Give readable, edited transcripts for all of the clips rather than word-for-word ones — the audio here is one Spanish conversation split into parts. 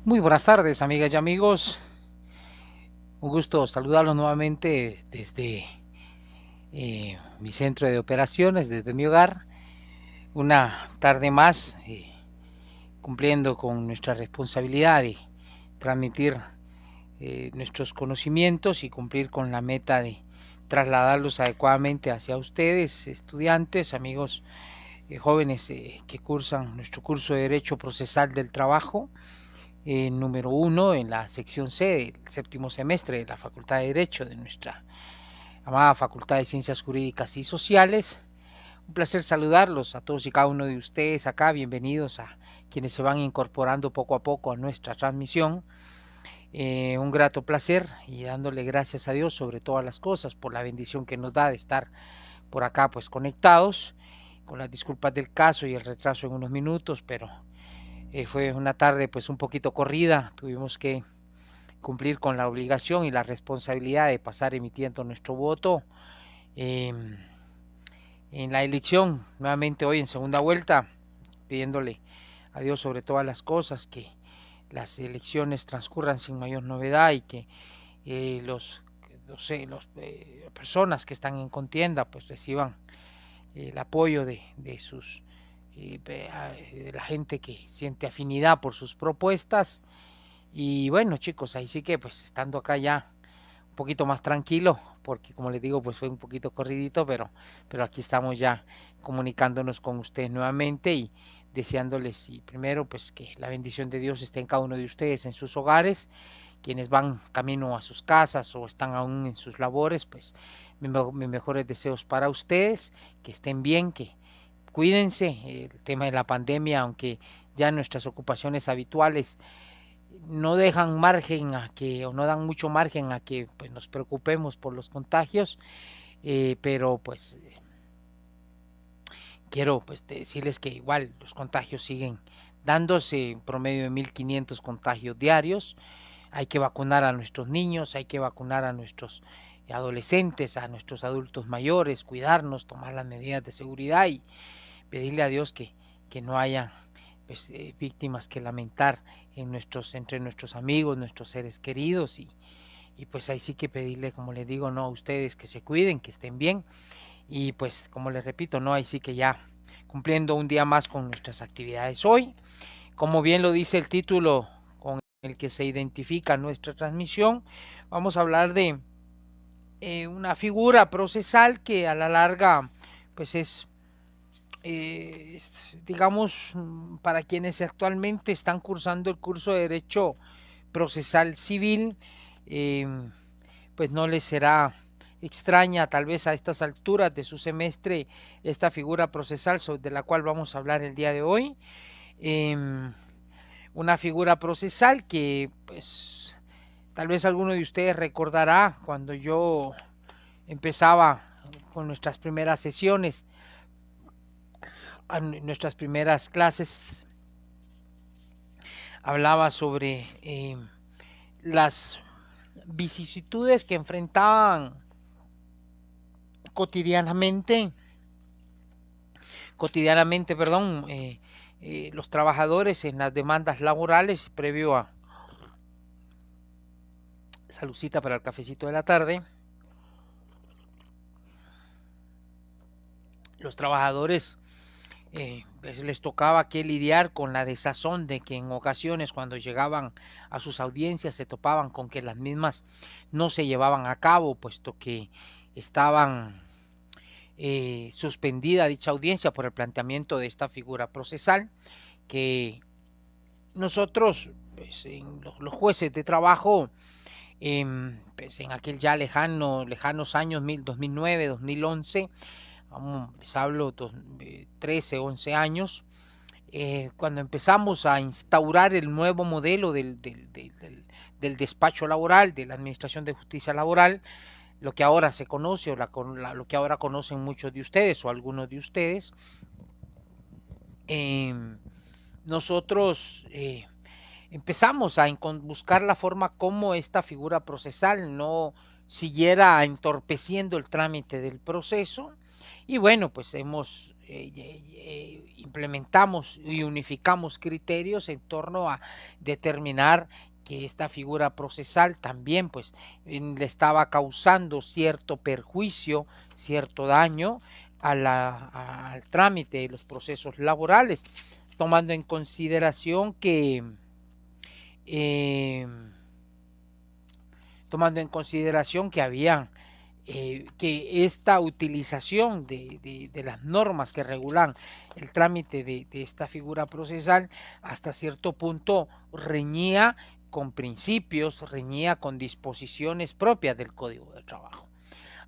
Muy buenas tardes, amigas y amigos. Un gusto saludarlos nuevamente desde mi centro de operaciones, desde mi hogar. Una tarde más, cumpliendo con nuestra responsabilidad de transmitir nuestros conocimientos y cumplir con la meta de trasladarlos adecuadamente hacia ustedes, estudiantes, amigos jóvenes que cursan nuestro curso de Derecho Procesal del Trabajo. Número 1 en la sección C del séptimo semestre de la Facultad de Derecho de nuestra amada Facultad de Ciencias Jurídicas y Sociales. Un placer saludarlos a todos y cada uno de ustedes acá. Bienvenidos a quienes se van incorporando poco a poco a nuestra transmisión. Un grato placer y dándole gracias a Dios sobre todas las cosas por la bendición que nos da de estar por acá pues conectados, con las disculpas del caso y el retraso en unos minutos, pero fue una tarde pues un poquito corrida. Tuvimos que cumplir con la obligación y la responsabilidad de pasar emitiendo nuestro voto eh, en la elección, nuevamente hoy en segunda vuelta, pidiéndole a Dios sobre todas las cosas que las elecciones transcurran sin mayor novedad y que las personas que están en contienda pues reciban el apoyo de sus de la gente que siente afinidad por sus propuestas. Y bueno, chicos, ahí sí que pues estando acá ya un poquito más tranquilo, porque como les digo, pues fue un poquito corridito, pero aquí estamos ya comunicándonos con ustedes nuevamente y deseándoles, y primero pues que la bendición de Dios esté en cada uno de ustedes, en sus hogares, quienes van camino a sus casas o están aún en sus labores, pues mis mejores deseos para ustedes, que estén bien, que cuídense. El tema de la pandemia, aunque ya nuestras ocupaciones habituales no dejan margen a que, o no dan mucho margen a que pues, nos preocupemos por los contagios, pero pues quiero pues decirles que igual los contagios siguen dándose en promedio de 1.500 contagios diarios. Hay que vacunar a nuestros niños, hay que vacunar a nuestros adolescentes, a nuestros adultos mayores, cuidarnos, tomar las medidas de seguridad y pedirle a Dios que no haya pues, víctimas que lamentar entre nuestros amigos, nuestros seres queridos y pues ahí sí que pedirle, como les digo, no a ustedes que se cuiden, que estén bien y pues como les repito, no, ahí sí que ya cumpliendo un día más con nuestras actividades hoy, como bien lo dice el título con el que se identifica nuestra transmisión, vamos a hablar de una figura procesal que a la larga pues digamos, para quienes actualmente están cursando el curso de Derecho Procesal Civil, eh, pues no les será extraña tal vez a estas alturas de su semestre esta figura procesal de la cual vamos a hablar el día de hoy. Eh, una figura procesal que pues tal vez alguno de ustedes recordará cuando yo empezaba con nuestras primeras sesiones, nuestras primeras clases, hablaba sobre las vicisitudes que enfrentaban cotidianamente, los trabajadores en las demandas laborales previo a saludcita para el cafecito de la tarde. Los trabajadores pues les tocaba que lidiar con la desazón de que en ocasiones cuando llegaban a sus audiencias se topaban con que las mismas no se llevaban a cabo, puesto que estaban suspendida dicha audiencia por el planteamiento de esta figura procesal que nosotros, pues, los jueces de trabajo, pues, en aquel ya lejanos años 2009, 2011, les hablo 13, 11 años, cuando empezamos a instaurar el nuevo modelo del despacho laboral, de la Administración de Justicia Laboral, lo que ahora se conoce o lo que ahora conocen muchos de ustedes o algunos de ustedes, eh, nosotros empezamos a buscar la forma como esta figura procesal no siguiera entorpeciendo el trámite del proceso y bueno, pues hemos implementamos y unificamos criterios en torno a determinar que esta figura procesal también pues le estaba causando cierto perjuicio, cierto daño al trámite de los procesos laborales, tomando en consideración que eh, había que esta utilización de las normas que regulan el trámite de esta figura procesal hasta cierto punto reñía con principios, reñía con disposiciones propias del Código de Trabajo.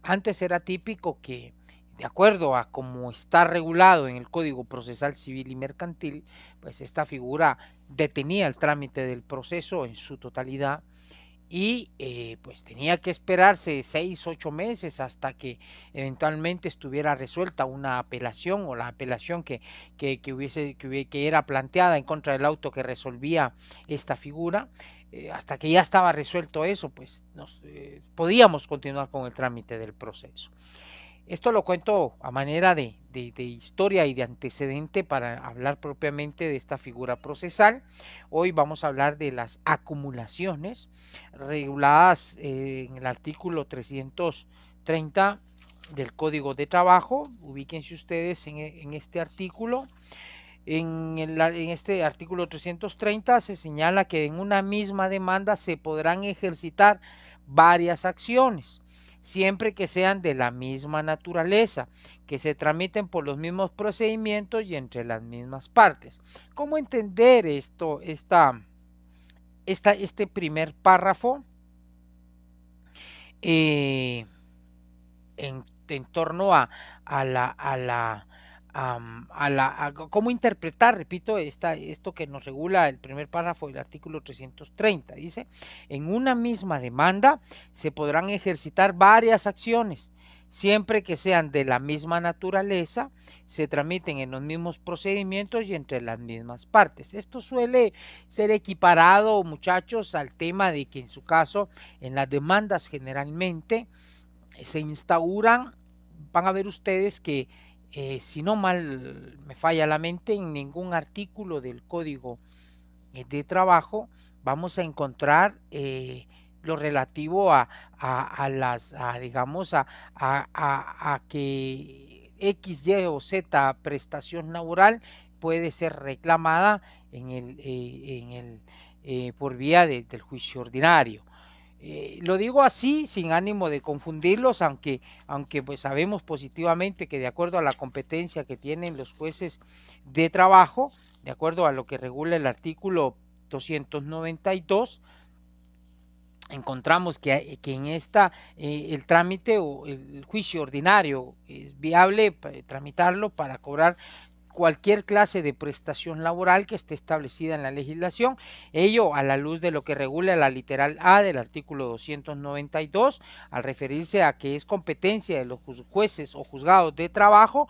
Antes era típico que, de acuerdo a cómo está regulado en el Código Procesal Civil y Mercantil, pues esta figura detenía el trámite del proceso en su totalidad y pues tenía que esperarse 6, 8 meses hasta que eventualmente estuviera resuelta una apelación o la apelación que era planteada en contra del auto que resolvía esta figura. Hasta que ya estaba resuelto eso, pues podíamos continuar con el trámite del proceso. Esto lo cuento a manera de historia y de antecedente para hablar propiamente de esta figura procesal. Hoy vamos a hablar de las acumulaciones reguladas en el artículo 330 del Código de Trabajo. Ubíquense ustedes en este artículo. En este artículo 330 se señala que en una misma demanda se podrán ejercitar varias acciones, siempre que sean de la misma naturaleza, que se tramiten por los mismos procedimientos y entre las mismas partes. ¿Cómo entender este primer párrafo en torno a cómo interpretar, repito, esto que nos regula el primer párrafo del artículo 330? Dice: en una misma demanda se podrán ejercitar varias acciones, siempre que sean de la misma naturaleza, se tramiten en los mismos procedimientos y entre las mismas partes. Esto suele ser equiparado, muchachos, al tema de que en su caso, en las demandas generalmente se instauran, van a ver ustedes que si no mal me falla la mente, en ningún artículo del Código de Trabajo vamos a encontrar lo relativo a que X, Y o Z prestación laboral puede ser reclamada por vía del juicio ordinario. Lo digo así sin ánimo de confundirlos, aunque pues sabemos positivamente que de acuerdo a la competencia que tienen los jueces de trabajo, de acuerdo a lo que regula el artículo 292, encontramos que en el trámite o el juicio ordinario es viable tramitarlo para cobrar cualquier clase de prestación laboral que esté establecida en la legislación, ello a la luz de lo que regula la literal A del artículo 292, al referirse a que es competencia de los jueces o juzgados de trabajo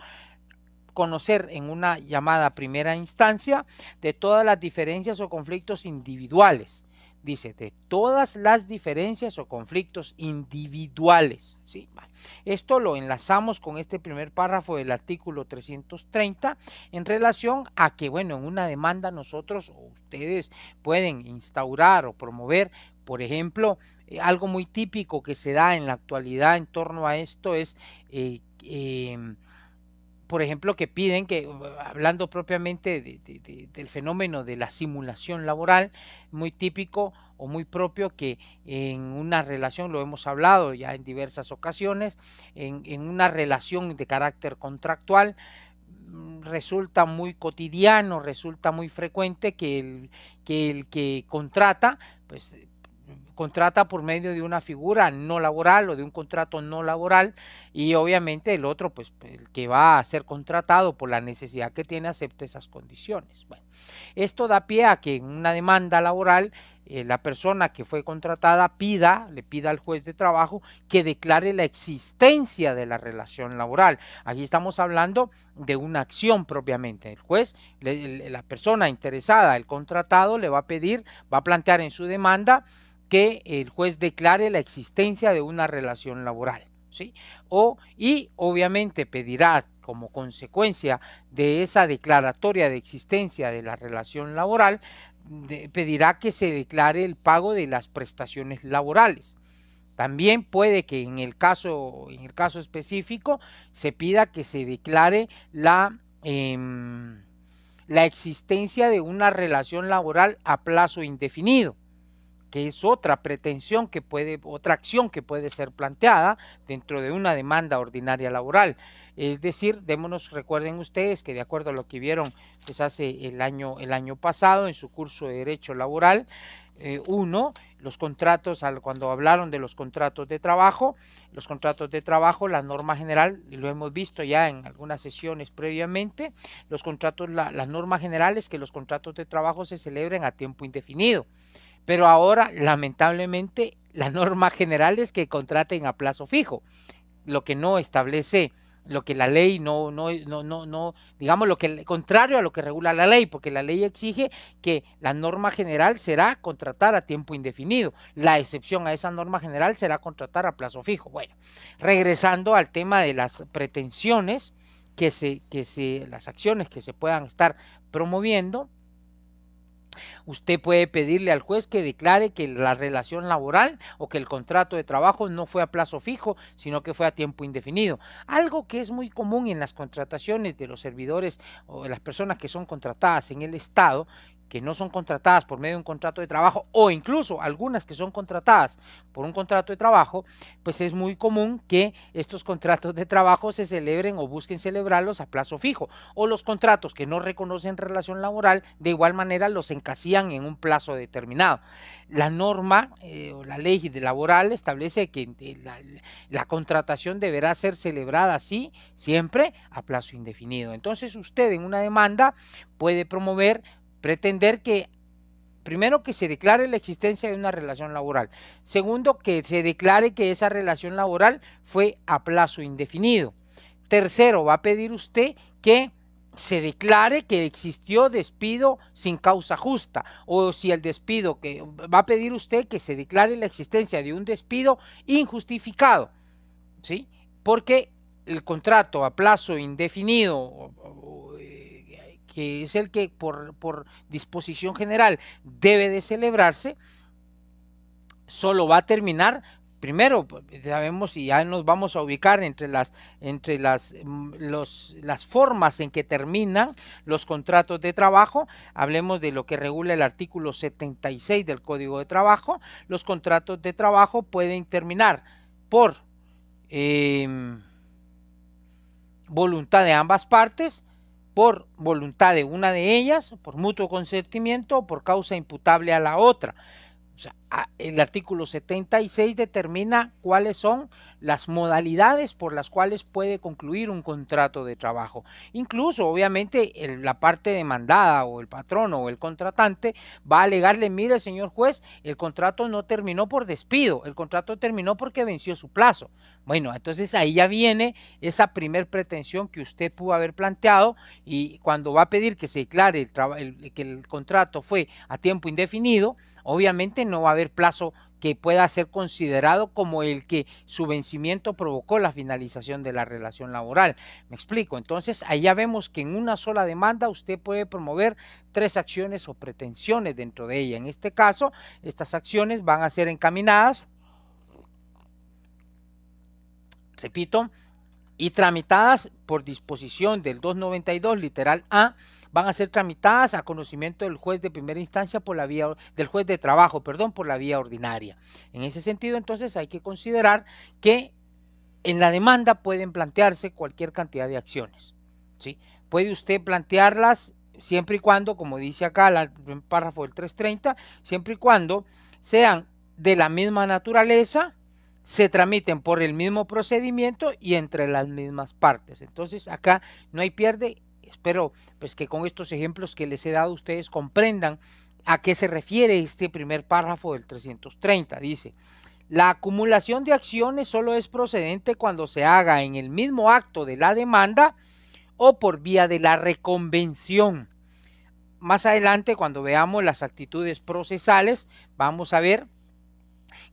conocer en una llamada primera instancia de todas las diferencias o conflictos individuales. Dice, de todas las diferencias o conflictos individuales. ¿Sí? Esto lo enlazamos con este primer párrafo del artículo 330 en relación a que, bueno, en una demanda nosotros o ustedes pueden instaurar o promover, por ejemplo, algo muy típico que se da en la actualidad en torno a esto es por ejemplo, que piden que, hablando propiamente del fenómeno de la simulación laboral, muy típico o muy propio que en una relación, lo hemos hablado ya en diversas ocasiones, en una relación de carácter contractual, resulta muy cotidiano, resulta muy frecuente que el que contrata, pues contrata por medio de una figura no laboral o de un contrato no laboral, y obviamente el otro, pues el que va a ser contratado por la necesidad que tiene, acepta esas condiciones. Bueno, esto da pie a que en una demanda laboral la persona que fue contratada le pida al juez de trabajo que declare la existencia de la relación laboral. Aquí estamos hablando de una acción propiamente. El juez, la persona interesada, el contratado, le va a plantear en su demanda que el juez declare la existencia de una relación laboral. ¿sí? Y obviamente pedirá como consecuencia de esa declaratoria de existencia de la relación laboral, pedirá que se declare el pago de las prestaciones laborales. También puede que en el caso específico se pida que se declare la existencia de una relación laboral a plazo indefinido, que es otra pretensión que otra acción que puede ser planteada dentro de una demanda ordinaria laboral. Es decir, recuerden ustedes que de acuerdo a lo que vieron pues hace el año pasado en su curso de Derecho Laboral, los contratos, cuando hablaron de los contratos de trabajo, la norma general, y lo hemos visto ya en algunas sesiones previamente, las normas generales que los contratos de trabajo se celebren a tiempo indefinido. Pero ahora, lamentablemente, la norma general es que contraten a plazo fijo, lo que no establece, lo que la ley no, digamos, contrario a lo que regula la ley, porque la ley exige que la norma general será contratar a tiempo indefinido. La excepción a esa norma general será contratar a plazo fijo. Bueno, regresando al tema de las pretensiones, las acciones que se puedan estar promoviendo, usted puede pedirle al juez que declare que la relación laboral o que el contrato de trabajo no fue a plazo fijo, sino que fue a tiempo indefinido. Algo que es muy común en las contrataciones de los servidores o de las personas que son contratadas en el Estado, que no son contratadas por medio de un contrato de trabajo, o incluso algunas que son contratadas por un contrato de trabajo, pues es muy común que estos contratos de trabajo se celebren o busquen celebrarlos a plazo fijo, o los contratos que no reconocen relación laboral de igual manera los encasillan en un plazo determinado. La norma o la ley laboral establece que la contratación deberá ser celebrada así siempre a plazo indefinido. Entonces usted en una demanda puede pretender que, primero, que se declare la existencia de una relación laboral. Segundo, que se declare que esa relación laboral fue a plazo indefinido. Tercero, va a pedir usted que se declare que existió despido sin causa justa, o si el despido, que va a pedir usted que se declare la existencia de un despido injustificado, ¿sí? Porque el contrato a plazo indefinido, que es el que por disposición general debe de celebrarse, solo va a terminar, primero sabemos, y ya nos vamos a ubicar entre las formas en que terminan los contratos de trabajo. Hablemos de lo que regula el artículo 76 del Código de Trabajo. Los contratos de trabajo pueden terminar por voluntad de ambas partes, por voluntad de una de ellas, por mutuo consentimiento o por causa imputable a la otra. O sea, el artículo 76 determina cuáles son las modalidades por las cuales puede concluir un contrato de trabajo. Incluso, obviamente, la parte demandada o el patrono o el contratante va a alegarle, mire, señor juez, el contrato no terminó por despido, el contrato terminó porque venció su plazo. Bueno, entonces ahí ya viene esa primer pretensión que usted pudo haber planteado, y cuando va a pedir que se declare que el contrato fue a tiempo indefinido, obviamente no va a haber plazo que pueda ser considerado como el que su vencimiento provocó la finalización de la relación laboral. Me explico. Entonces, ahí ya vemos que en una sola demanda usted puede promover 3 acciones o pretensiones dentro de ella. En este caso, estas acciones van a ser encaminadas, repito, y tramitadas por disposición del 292 literal A, van a ser tramitadas a conocimiento del juez de primera instancia del juez de trabajo, por la vía ordinaria. En ese sentido, entonces, hay que considerar que en la demanda pueden plantearse cualquier cantidad de acciones, ¿sí? Puede usted plantearlas siempre y cuando, como dice acá el párrafo del 330, siempre y cuando sean de la misma naturaleza, se tramiten por el mismo procedimiento y entre las mismas partes. Entonces acá no hay pierde. Espero pues que con estos ejemplos que les he dado ustedes comprendan a qué se refiere este primer párrafo del 330. Dice: la acumulación de acciones solo es procedente cuando se haga en el mismo acto de la demanda o por vía de la reconvención. Más adelante, cuando veamos las actitudes procesales, vamos a ver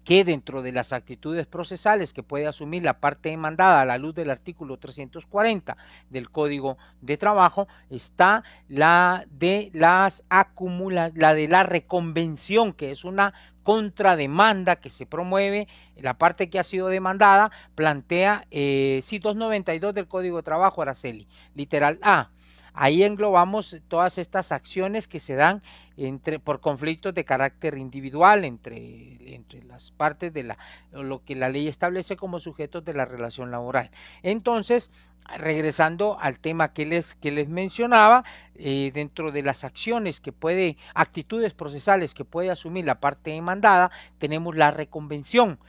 que dentro de las actitudes procesales que puede asumir la parte demandada a la luz del artículo 340 del Código de Trabajo está la de la reconvención, que es una contrademanda que se promueve. La parte que ha sido demandada plantea 292 del Código de Trabajo, Araceli, literal A. Ahí englobamos todas estas acciones que se dan por conflictos de carácter individual entre las partes de lo que la ley establece como sujetos de la relación laboral. Entonces, regresando al tema que les mencionaba, dentro de las acciones actitudes procesales que puede asumir la parte demandada, tenemos la reconvención.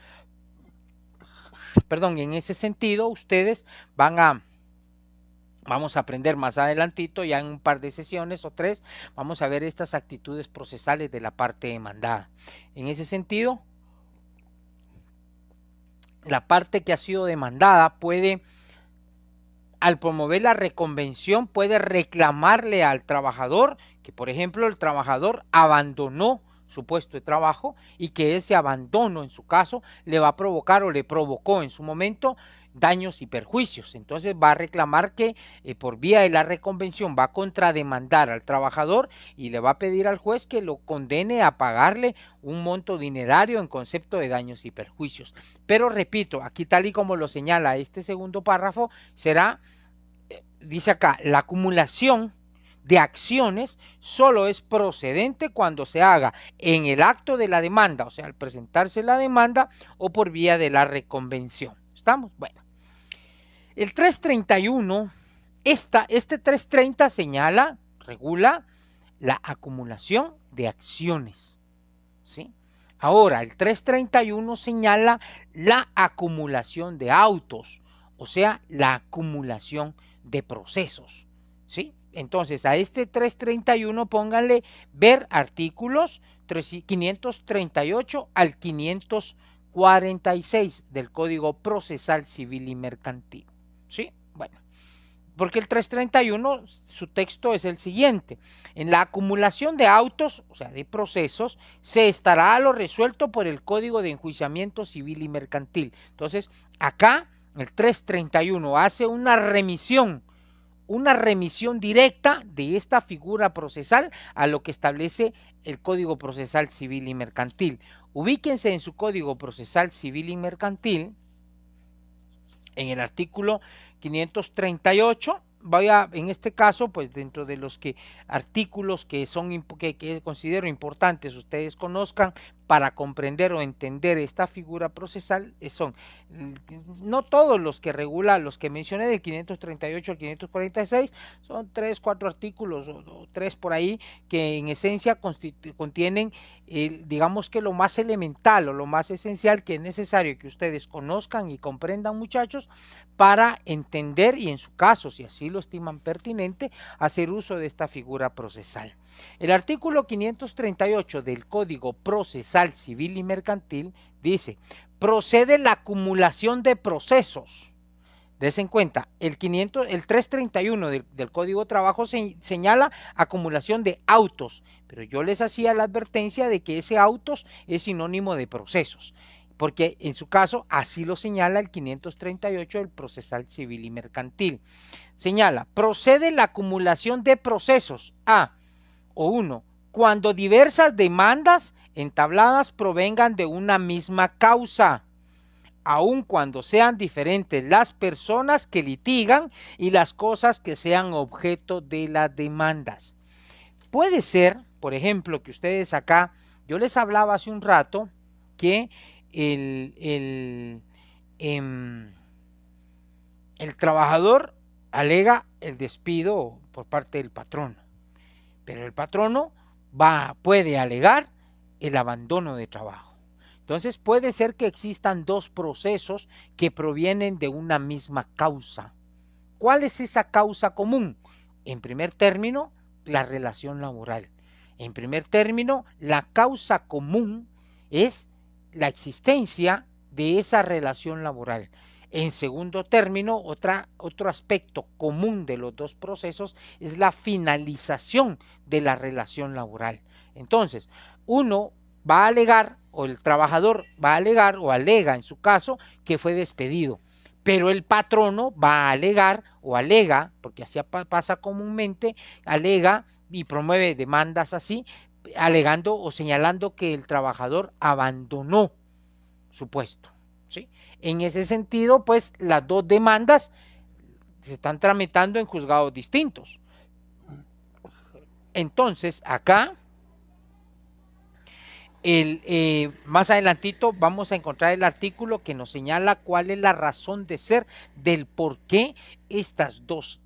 Perdón, en ese sentido, ustedes vamos a aprender más adelantito, ya en un par de sesiones o 3, vamos a ver estas actitudes procesales de la parte demandada. En ese sentido, la parte que ha sido demandada puede, al promover la reconvención, puede reclamarle al trabajador que, por ejemplo, el trabajador abandonó su puesto de trabajo y que ese abandono, en su caso, le va a provocar o le provocó en su momento daños y perjuicios. Entonces va a reclamar que por vía de la reconvención va a contrademandar al trabajador y le va a pedir al juez que lo condene a pagarle un monto dinerario en concepto de daños y perjuicios. Pero repito, aquí tal y como lo señala este segundo párrafo, será, dice acá, la acumulación de acciones solo es procedente cuando se haga en el acto de la demanda, o sea, al presentarse la demanda o por vía de la reconvención. ¿Estamos? Bueno. El 331, este 330 señala, regula la acumulación de acciones, ¿sí? Ahora, el 331 señala la acumulación de autos, o sea, la acumulación de procesos, ¿sí? Entonces, a este 331 pónganle ver artículos 538 al 546 del Código Procesal Civil y Mercantil, ¿sí? Bueno, porque el 331, su texto es el siguiente: en la acumulación de autos, o sea, de procesos, se estará a lo resuelto por el Código de Enjuiciamiento Civil y Mercantil. Entonces, acá el 331 hace una remisión directa de esta figura procesal a lo que establece el Código Procesal Civil y Mercantil. Ubíquense en su Código Procesal Civil y Mercantil, en el artículo 538, en este caso, pues dentro de los artículos que considero importantes ustedes conozcan para comprender o entender esta figura procesal, son no todos los que regula, los que mencioné del 538 al 546, son 3, 4 artículos o 3 por ahí que en esencia contienen digamos que lo más elemental o lo más esencial que es necesario que ustedes conozcan y comprendan, muchachos, para entender y en su caso, si así lo estiman pertinente, hacer uso de esta figura procesal. El artículo 538 del Código Procesal Civil y Mercantil dice: procede la acumulación de procesos. Des en cuenta, el 331 del Código de Trabajo señala acumulación de autos, pero yo les hacía la advertencia de que ese autos es sinónimo de procesos, porque en su caso así lo señala el 538 del Procesal Civil y Mercantil. Señala: procede la acumulación de procesos cuando diversas demandas entabladas provengan de una misma causa, aun cuando sean diferentes las personas que litigan y las cosas que sean objeto de las demandas. Puede ser, por ejemplo, que ustedes acá, yo les hablaba hace un rato que el trabajador alega el despido por parte del patrono, pero el patrono puede alegar el abandono de trabajo. Entonces puede ser que existan dos procesos que provienen de una misma causa. ¿Cuál es esa causa común? En primer término, la relación laboral. En primer término, la causa común es la existencia de esa relación laboral. En segundo término, otro aspecto común de los dos procesos es la finalización de la relación laboral. Entonces, uno va a alegar o el trabajador va a alegar o alega en su caso que fue despedido, pero el patrono va a alegar o alega, porque así pasa comúnmente, alega y promueve demandas así, alegando o señalando que el trabajador abandonó su puesto, ¿sí? En ese sentido, pues las dos demandas se están tramitando en juzgados distintos. Entonces, acá, más adelantito vamos a encontrar el artículo que nos señala cuál es la razón de ser del por qué estas dos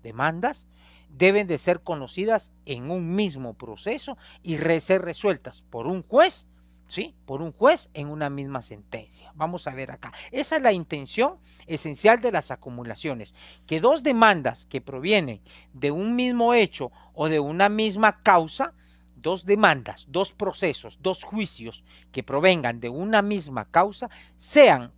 demandas deben de ser conocidas en un mismo proceso y ser resueltas por un juez, ¿sí? Por un juez en una misma sentencia. Vamos a ver acá. Esa es la intención esencial de las acumulaciones, que dos demandas que provienen de un mismo hecho o de una misma causa, dos demandas, dos procesos, dos juicios que provengan de una misma causa, sean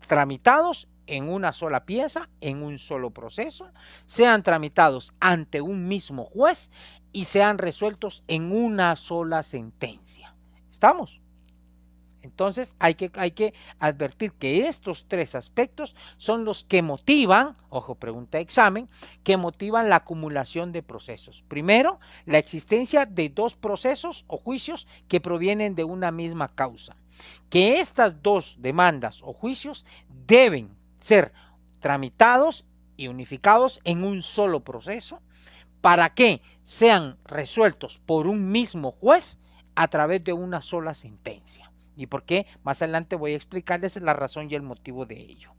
tramitados en una sola pieza, en un solo proceso, sean tramitados ante un mismo juez y sean resueltos en una sola sentencia. ¿Estamos? Entonces hay que advertir que estos tres aspectos son los que motivan, ojo, pregunta de examen, que motivan la acumulación de procesos. Primero, la existencia de dos procesos o juicios que provienen de una misma causa. Que estas dos demandas o juicios deben ser tramitados y unificados en un solo proceso para que sean resueltos por un mismo juez a través de una sola sentencia. ¿Y por qué? Más adelante voy a explicarles la razón y el motivo de ello.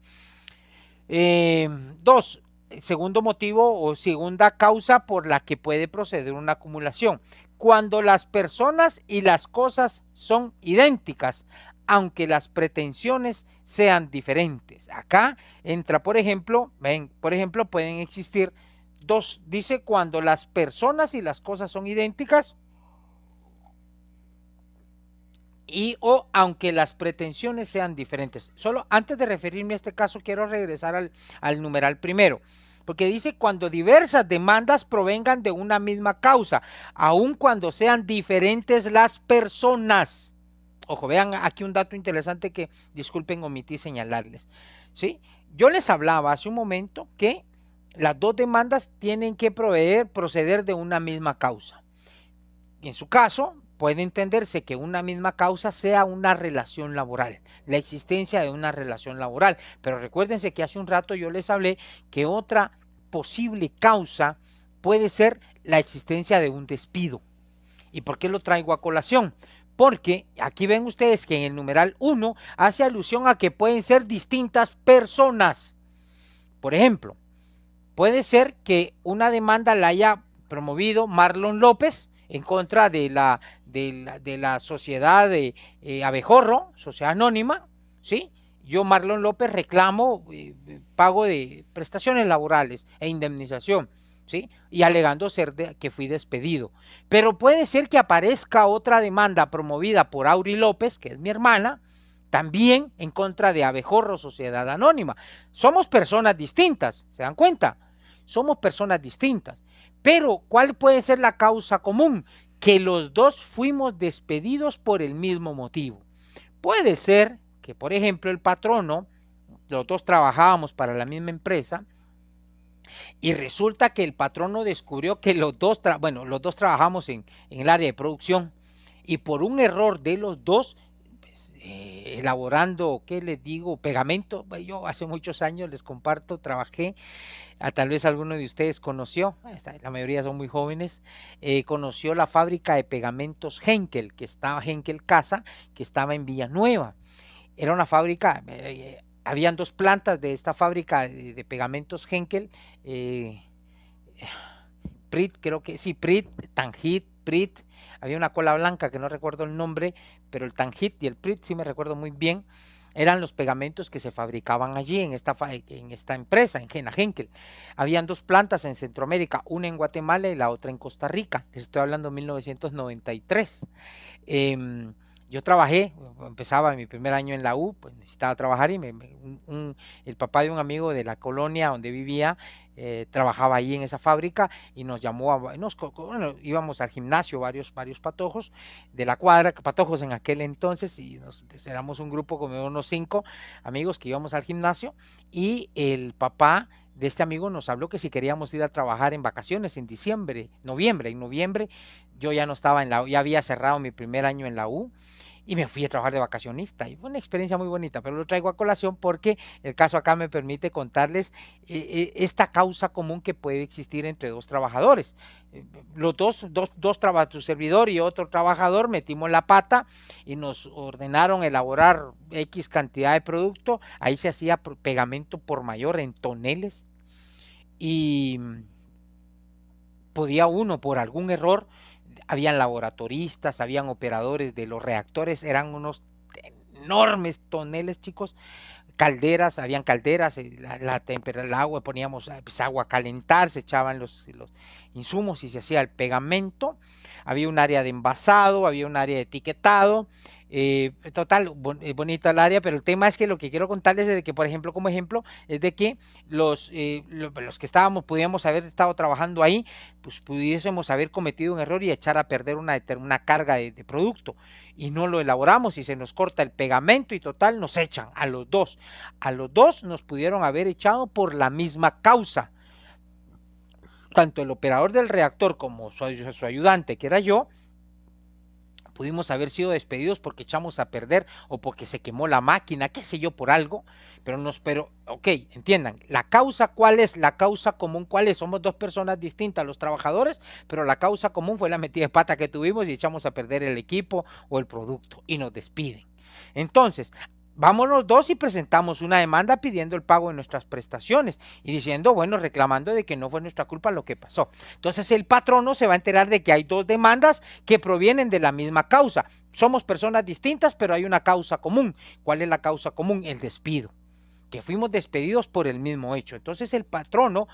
Dos, segundo motivo o segunda causa por la que puede proceder una acumulación. Cuando las personas y las cosas son idénticas, aunque las pretensiones sean diferentes. Acá entra, por ejemplo, pueden existir dos, dice cuando las personas y las cosas son idénticas, y o aunque las pretensiones sean diferentes. Solo antes de referirme a este caso quiero regresar al numeral primero, porque dice cuando diversas demandas provengan de una misma causa, aun cuando sean diferentes las personas. Ojo, vean aquí un dato interesante que, disculpen, omití señalarles, ¿sí? Yo les hablaba hace un momento que las dos demandas tienen que proceder de una misma causa. Y en su caso, puede entenderse que una misma causa sea una relación laboral, la existencia de una relación laboral. Pero recuérdense que hace un rato yo les hablé que otra posible causa puede ser la existencia de un despido. ¿Y por qué lo traigo a colación? Porque aquí ven ustedes que en el numeral 1 hace alusión a que pueden ser distintas personas. Por ejemplo, puede ser que una demanda la haya promovido Marlon López en contra de la sociedad de Abejorro, sociedad anónima, ¿sí? Yo, Marlon López, reclamo pago de prestaciones laborales e indemnización, ¿sí? Y alegando que fui despedido. Pero puede ser que aparezca otra demanda promovida por Auri López, que es mi hermana, también en contra de Abejorro, sociedad anónima. Somos personas distintas, ¿se dan cuenta? Somos personas distintas. Pero, ¿cuál puede ser la causa común? Que los dos fuimos despedidos por el mismo motivo. Puede ser que, por ejemplo, el patrono, los dos trabajábamos para la misma empresa, y resulta que el patrono descubrió que los dos trabajamos en el área de producción, y por un error de los dos, elaborando, ¿qué les digo? Pegamento. Yo hace muchos años les comparto, trabajé, tal vez alguno de ustedes conoció, la mayoría son muy jóvenes, conoció la fábrica de pegamentos Henkel, Henkel Casa, que estaba en Villanueva. Era una fábrica, habían dos plantas de esta fábrica de pegamentos Henkel, Prit, creo que sí, Prit, Tangit, Prit, había una cola blanca que no recuerdo el nombre, pero el Tangit y el Prit sí me recuerdo muy bien, eran los pegamentos que se fabricaban allí en esta empresa, en Henkel. Habían dos plantas en Centroamérica, una en Guatemala y la otra en Costa Rica, les estoy hablando de 1993. Yo trabajé, empezaba mi primer año en la U, pues necesitaba trabajar y el papá de un amigo de la colonia donde vivía trabajaba ahí en esa fábrica y nos llamó, bueno, íbamos al gimnasio varios patojos de la cuadra, patojos en aquel entonces, y pues, éramos un grupo como unos 5 amigos que íbamos al gimnasio, y el papá de este amigo nos habló que si queríamos ir a trabajar en vacaciones en noviembre yo ya no estaba ya había cerrado mi primer año en la U y me fui a trabajar de vacacionista. Y fue una experiencia muy bonita, pero lo traigo a colación porque el caso acá me permite contarles esta causa común que puede existir entre dos trabajadores. Los tu servidor y otro trabajador metimos la pata y nos ordenaron elaborar X cantidad de producto. Ahí se hacía pegamento por mayor en toneles y podía uno por algún error, habían laboratoristas, habían operadores de los reactores, eran unos enormes toneles, chicos, calderas, habían calderas, el agua, poníamos pues, agua a calentar, se echaban los insumos y se hacía el pegamento, había un área de envasado, había un área de etiquetado, total, bonita el área, pero el tema es que lo que quiero contarles es de que, por ejemplo, como ejemplo, es de que los que podíamos haber estado trabajando ahí, pues pudiésemos haber cometido un error y echar a perder una carga de producto, y no lo elaboramos y se nos corta el pegamento y total nos echan a los dos nos pudieron haber echado por la misma causa. Tanto el operador del reactor como su ayudante, que era yo, pudimos haber sido despedidos porque echamos a perder o porque se quemó la máquina, qué sé yo, por algo, pero, ok, entiendan, la causa, ¿cuál es? La causa común, ¿cuál es? Somos dos personas distintas, los trabajadores, pero la causa común fue la metida de pata que tuvimos y echamos a perder el equipo o el producto y nos despiden. Entonces, vamos los dos y presentamos una demanda pidiendo el pago de nuestras prestaciones y diciendo, bueno, reclamando de que no fue nuestra culpa lo que pasó. Entonces el patrono se va a enterar de que hay dos demandas que provienen de la misma causa. Somos personas distintas, pero hay una causa común. ¿Cuál es la causa común? El despido, que fuimos despedidos por el mismo hecho. Entonces el patrono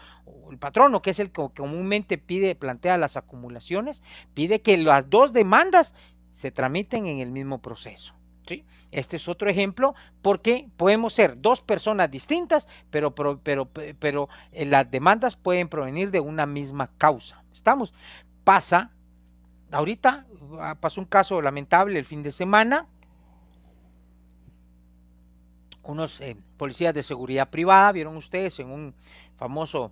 que es el que comúnmente plantea las acumulaciones, pide que las dos demandas se tramiten en el mismo proceso. ¿Sí? Este es otro ejemplo porque podemos ser dos personas distintas, pero las demandas pueden provenir de una misma causa. ¿Estamos? Ahorita pasó un caso lamentable el fin de semana. Unos policías de seguridad privada, vieron ustedes, en un famoso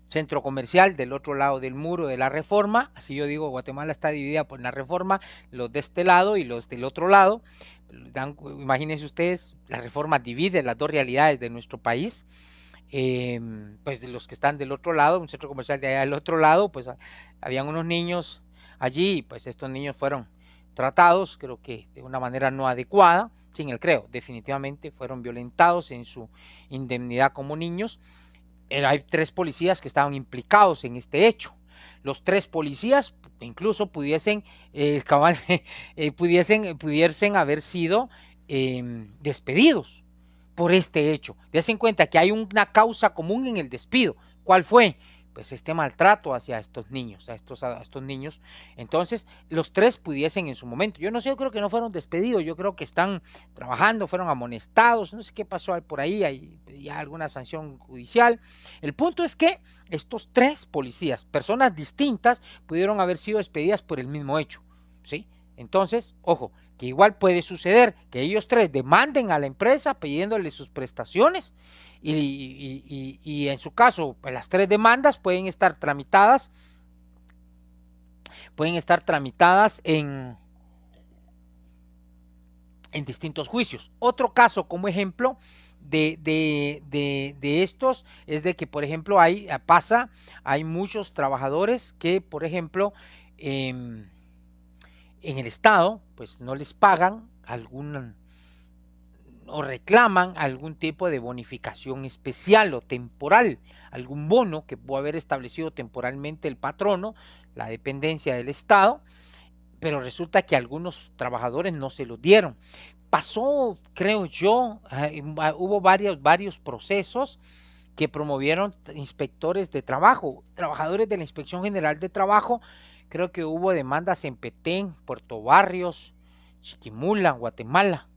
centro comercial del otro lado del muro de la Reforma. Así yo digo, Guatemala está dividida por la Reforma, los de este lado y los del otro lado. Imagínense ustedes, la Reforma divide las dos realidades de nuestro país. Pues de los que están del otro lado, un centro comercial de allá del otro lado, pues habían unos niños allí, pues estos niños fueron tratados, creo que de una manera no adecuada, definitivamente fueron violentados en su indemnidad como niños. Hay 3 policías que estaban implicados en este hecho. Los 3 policías incluso pudiesen haber sido despedidos por este hecho. Dense cuenta que hay una causa común en el despido. ¿Cuál fue? Pues este maltrato hacia estos niños, a estos niños. Entonces, los 3 pudiesen en su momento. Yo no sé, yo creo que no fueron despedidos, yo creo que están trabajando, fueron amonestados, no sé qué pasó por ahí, hay ya alguna sanción judicial. El punto es que estos 3 policías, personas distintas, pudieron haber sido despedidas por el mismo hecho, ¿sí? Entonces, ojo, que igual puede suceder que ellos 3 demanden a la empresa pidiéndole sus prestaciones y en su caso, pues las 3 demandas pueden estar tramitadas en distintos juicios. Otro caso como ejemplo de estos es de que, por ejemplo, hay muchos trabajadores que, por ejemplo, en el Estado, pues no les pagan o reclaman algún tipo de bonificación especial o temporal, algún bono que pudo haber establecido temporalmente el patrono, la dependencia del Estado, pero resulta que algunos trabajadores no se lo dieron. Pasó, creo yo, hubo varios procesos que promovieron inspectores de trabajo, trabajadores de la Inspección General de Trabajo, creo que hubo demandas en Petén, Puerto Barrios, Chiquimula, Guatemala,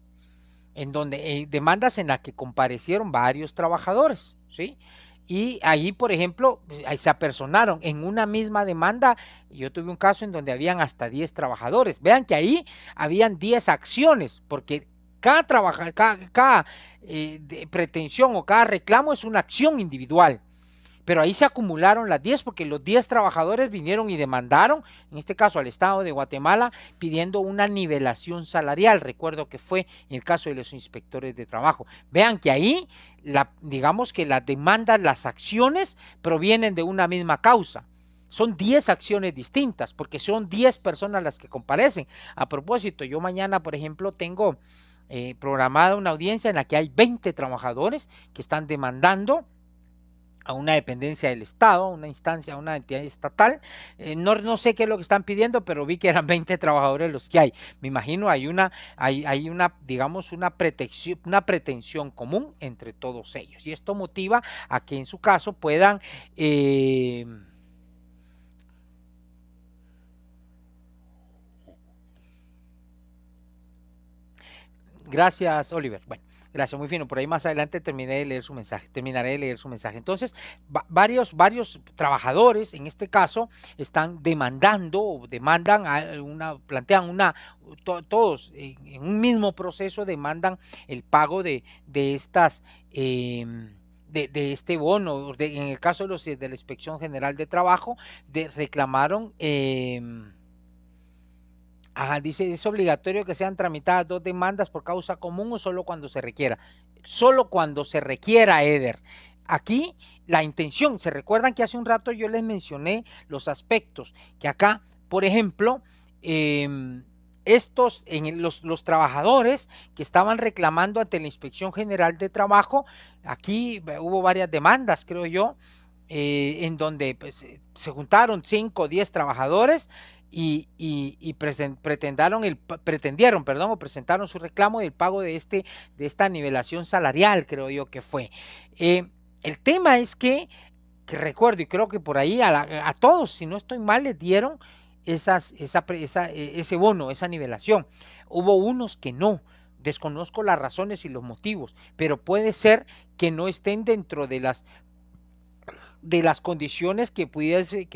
en donde demandas en las que comparecieron varios trabajadores, ¿sí? Y ahí, por ejemplo, ahí se apersonaron en una misma demanda. Yo tuve un caso en donde habían hasta 10 trabajadores. Vean que ahí habían 10 acciones, porque cada pretensión o cada reclamo es una acción individual. Pero ahí se acumularon las 10 porque los 10 trabajadores vinieron y demandaron, en este caso al Estado de Guatemala, pidiendo una nivelación salarial. Recuerdo que fue en el caso de los inspectores de trabajo. Vean que ahí, digamos que las demandas, las acciones provienen de una misma causa. Son 10 acciones distintas porque son 10 personas las que comparecen. A propósito, yo mañana, por ejemplo, tengo programada una audiencia en la que hay 20 trabajadores que están demandando a una dependencia del Estado, a una instancia, a una entidad estatal. No sé qué es lo que están pidiendo, pero vi que eran 20 trabajadores los que hay. Me imagino hay una, digamos, una pretensión común entre todos ellos. Y esto motiva a que en su caso puedan gracias, Oliver. Bueno, gracias, muy fino. Por ahí más adelante terminaré de leer su mensaje. Entonces, varios trabajadores, en este caso, están demandando o plantean todos en un mismo proceso demandan el pago de estas de este bono. En el caso de la Inspección General de Trabajo, reclamaron dice, es obligatorio que sean tramitadas 2 demandas por causa común o solo cuando se requiera. Solo cuando se requiera, Eder. Aquí la intención, se recuerdan que hace un rato yo les mencioné los aspectos, que acá, por ejemplo, los trabajadores que estaban reclamando ante la Inspección General de Trabajo, aquí hubo varias demandas, creo yo, en donde pues, se juntaron 5 o 10 trabajadores y presentaron su reclamo del pago de esta nivelación salarial, creo yo que fue. El tema es que recuerdo, y creo que por ahí a todos, si no estoy mal, les dieron ese bono, esa nivelación. Hubo unos que no. Desconozco las razones y los motivos, pero puede ser que no estén dentro de las condiciones que pudiesen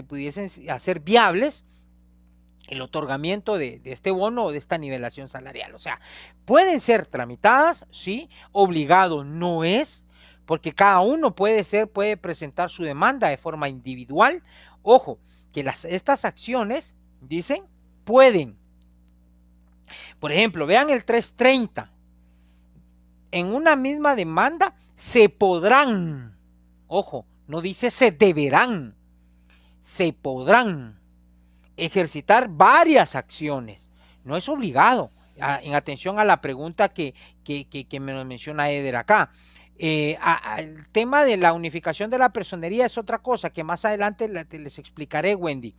hacer viables el otorgamiento de este bono o de esta nivelación salarial. O sea, pueden ser tramitadas, sí, obligado no es, porque cada uno puede presentar su demanda de forma individual. Ojo, que estas acciones, dicen, pueden. Por ejemplo, vean el 330. En una misma demanda se podrán, ojo, no dice se deberán, se podrán ejercitar varias acciones, no es obligado, en atención a la pregunta que me menciona Eder acá. El tema de la unificación de la personería es otra cosa que más adelante les explicaré, Wendy.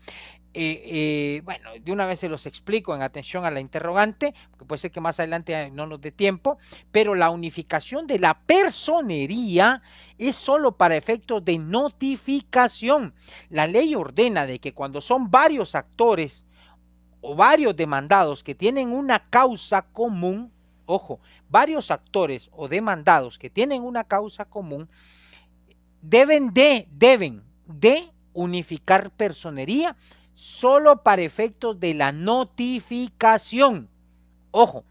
Bueno, de una vez se los explico en atención a la interrogante, porque puede ser que más adelante no nos dé tiempo, pero la unificación de la personería es solo para efectos de notificación. La ley ordena de que cuando son varios actores o varios demandados que tienen una causa común, ojo, varios actores o demandados que tienen una causa común, deben de unificar personería solo para efectos de la notificación. Ojo,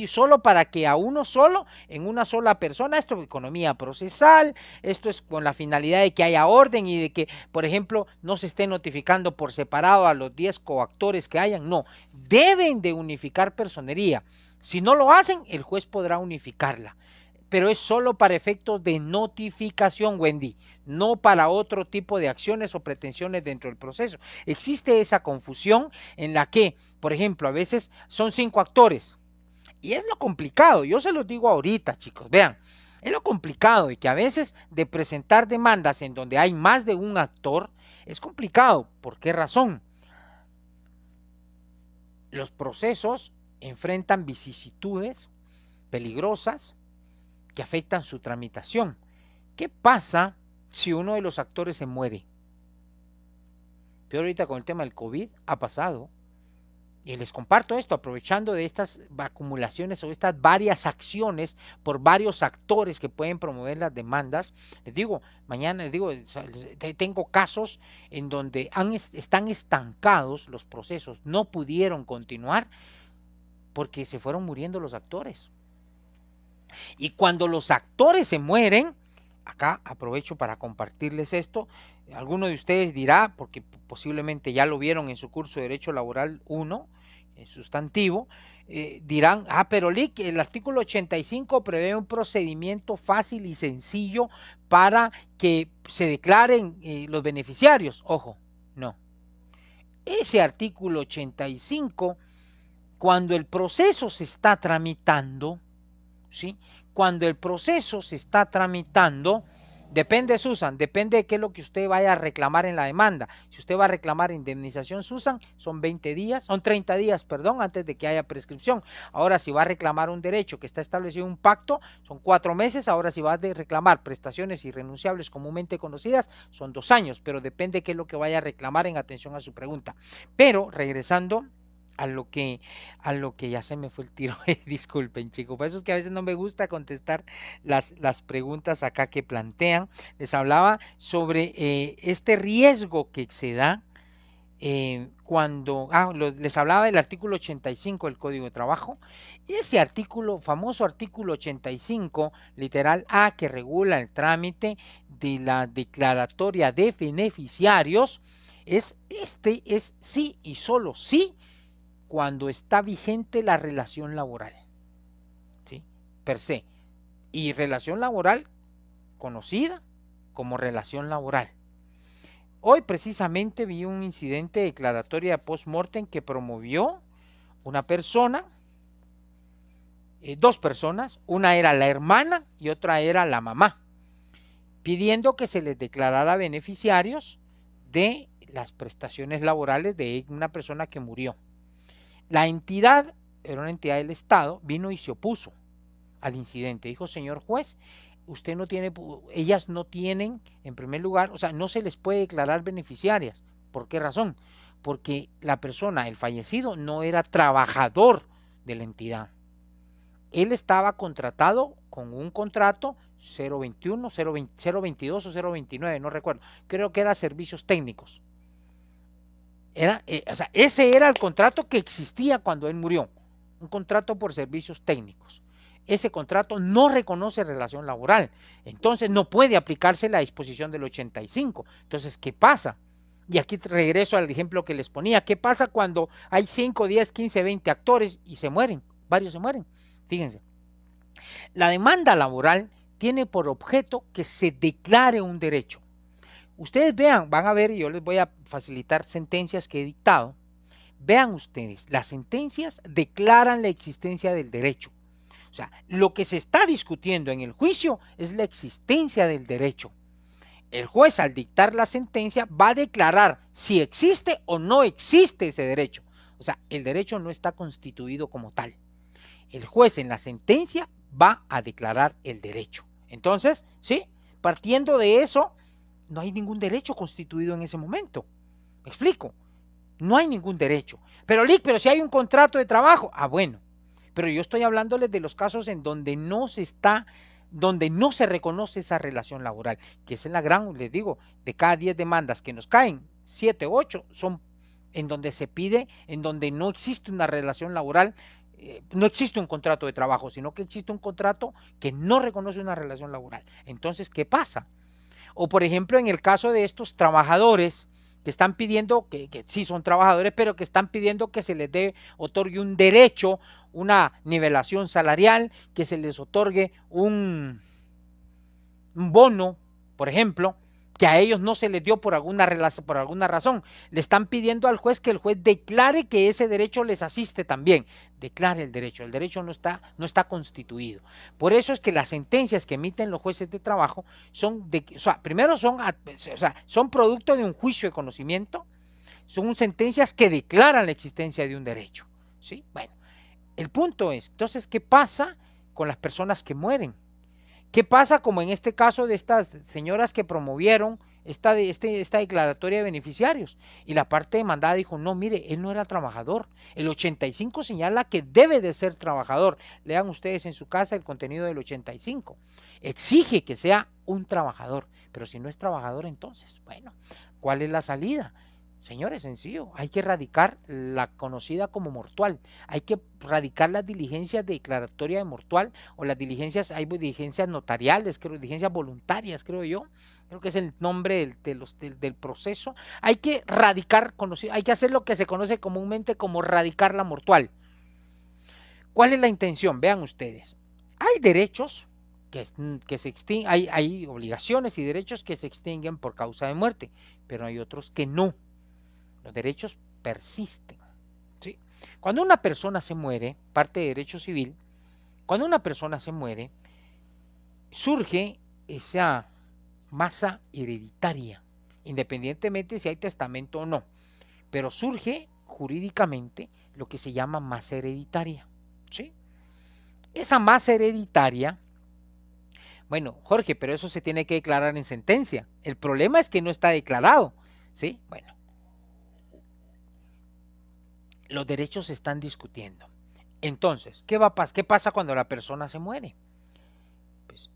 solo para que a uno solo, en una sola persona, esto es economía procesal, esto es con la finalidad de que haya orden y de que, por ejemplo, no se esté notificando por separado a los 10 coactores que hayan, no, deben de unificar personería. Si no lo hacen, el juez podrá unificarla, pero es solo para efectos de notificación, Wendy, no para otro tipo de acciones o pretensiones dentro del proceso. Existe esa confusión en la que, por ejemplo, a veces son 5 actores, y es lo complicado, yo se los digo ahorita, chicos, vean, es lo complicado y que a veces de presentar demandas en donde hay más de un actor, es complicado. ¿Por qué razón? Los procesos enfrentan vicisitudes peligrosas que afectan su tramitación. ¿Qué pasa si uno de los actores se muere? peor ahorita con el tema del COVID, ha pasado. Y les comparto esto, aprovechando de estas acumulaciones o estas varias acciones por varios actores que pueden promover las demandas. Les digo, mañana les digo, tengo casos en donde están estancados los procesos, no pudieron continuar porque se fueron muriendo los actores. Y cuando los actores se mueren, acá aprovecho para compartirles esto. Alguno de ustedes dirá, porque posiblemente ya lo vieron en su curso de Derecho Laboral 1, sustantivo, dirán, pero Lick, el artículo 85 prevé un procedimiento fácil y sencillo para que se declaren los beneficiarios. Ojo, no. Ese artículo 85, cuando el proceso se está tramitando, ¿sí? Cuando el proceso se está tramitando, depende, Susan, depende de qué es lo que usted vaya a reclamar en la demanda. Si usted va a reclamar indemnización, Susan, son 20 días, son 30 días, perdón, antes de que haya prescripción. Ahora, si va a reclamar un derecho que está establecido en un pacto, son 4 meses. Ahora, si va a reclamar prestaciones irrenunciables comúnmente conocidas, son 2 años, pero depende de qué es lo que vaya a reclamar en atención a su pregunta. Pero, regresando a lo que ya se me fue el tiro, disculpen chicos, por eso es que a veces no me gusta contestar las preguntas acá que plantean. Les hablaba sobre este riesgo que se da cuando, les hablaba del artículo 85 del Código de Trabajo, ese artículo, famoso artículo 85, literal A, que regula el trámite de la declaratoria de beneficiarios, es sí y solo sí cuando está vigente la relación laboral, ¿sí? Per se, y relación laboral conocida como relación laboral. Hoy precisamente vi un incidente de declaratoria post-mortem que promovió una persona, 2 personas, una era la hermana y otra era la mamá, pidiendo que se les declarara beneficiarios de las prestaciones laborales de una persona que murió. La entidad, era una entidad del Estado, vino y se opuso al incidente. Dijo, señor juez, usted no tiene, ellas no tienen, en primer lugar, o sea, no se les puede declarar beneficiarias. ¿Por qué razón? Porque la persona, el fallecido, no era trabajador de la entidad. Él estaba contratado con un contrato 021, 022 o 029, no recuerdo. Creo que era servicios técnicos. O sea, ese era el contrato que existía cuando él murió, un contrato por servicios técnicos. Ese contrato no reconoce relación laboral, entonces no puede aplicarse la disposición del 85. Entonces, ¿qué pasa? Y aquí regreso al ejemplo que les ponía. ¿Qué pasa cuando hay 5, 10, 15, 20 actores y se mueren? Varios se mueren. Fíjense, la demanda laboral tiene por objeto que se declare un derecho. Ustedes vean, van a ver, y yo les voy a facilitar sentencias que he dictado. Vean ustedes, las sentencias declaran la existencia del derecho. O sea, lo que se está discutiendo en el juicio es la existencia del derecho. El juez, al dictar la sentencia, va a declarar si existe o no existe ese derecho. O sea, el derecho no está constituido como tal. El juez en la sentencia va a declarar el derecho. Entonces, sí, partiendo de eso, no hay ningún derecho constituido en ese momento. ¿Me explico? No hay ningún derecho. Pero si hay un contrato de trabajo, bueno, pero yo estoy hablándoles de los casos en donde no se reconoce esa relación laboral, que es en la gran, les digo, de cada 10 demandas que nos caen, 7, 8 son en donde se pide, en donde no existe una relación laboral, no existe un contrato de trabajo, sino que existe un contrato que no reconoce una relación laboral. Entonces, ¿qué pasa? O por ejemplo, en el caso de estos trabajadores que están pidiendo, que sí son trabajadores, pero que están pidiendo que se les otorgue un derecho, una nivelación salarial, que se les otorgue un bono, por ejemplo, que a ellos no se les dio por alguna razón. Le están pidiendo al juez que el juez declare que ese derecho les asiste también. Declare el derecho no está constituido. Por eso es que las sentencias que emiten los jueces de trabajo primero son producto de un juicio de conocimiento, son sentencias que declaran la existencia de un derecho. ¿Sí? Bueno, el punto es, entonces, ¿qué pasa con las personas que mueren? ¿Qué pasa como en este caso de estas señoras que promovieron esta declaratoria de beneficiarios. Y la parte demandada dijo, no, mire, él no era trabajador. El 85 señala que debe de ser trabajador. Lean ustedes en su casa el contenido del 85. Exige que sea un trabajador. Pero si no es trabajador, entonces, bueno, ¿cuál es la salida? Señores, sencillo, hay que radicar la conocida como mortual, hay que radicar las diligencias de declaratoria de mortual o las diligencias, hay diligencias notariales, creo, diligencias voluntarias, creo yo, creo que es el nombre del proceso. Hay que radicar, hay que hacer lo que se conoce comúnmente como radicar la mortual. ¿Cuál es la intención? Vean ustedes, hay derechos que se extinguen, hay obligaciones y derechos que se extinguen por causa de muerte, pero hay otros que no. Los derechos persisten, ¿sí? Cuando una persona se muere, parte de derecho civil, cuando una persona se muere, surge esa masa hereditaria, independientemente si hay testamento o no, pero surge jurídicamente lo que se llama masa hereditaria, ¿sí? Esa masa hereditaria, bueno, Jorge, pero eso se tiene que declarar en sentencia. El problema es que no está declarado, ¿sí? Bueno, los derechos se están discutiendo. Entonces, ¿qué pasa cuando la persona se muere? Pues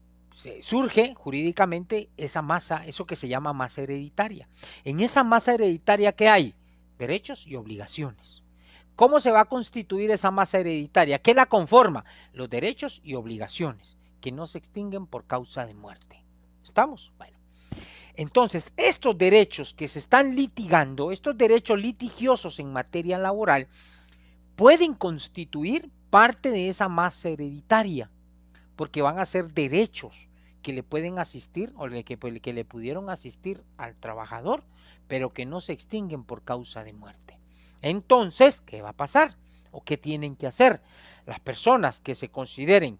surge jurídicamente esa masa, eso que se llama masa hereditaria. En esa masa hereditaria, ¿qué hay? Derechos y obligaciones. ¿Cómo se va a constituir esa masa hereditaria? ¿Qué la conforma? Los derechos y obligaciones, que no se extinguen por causa de muerte. ¿Estamos? Bueno. Entonces, estos derechos que se están litigando, estos derechos litigiosos en materia laboral, pueden constituir parte de esa masa hereditaria, porque van a ser derechos que le pueden asistir o que le pudieron asistir al trabajador, pero que no se extinguen por causa de muerte. Entonces, ¿qué va a pasar? ¿O qué tienen que hacer? Las personas que se consideren,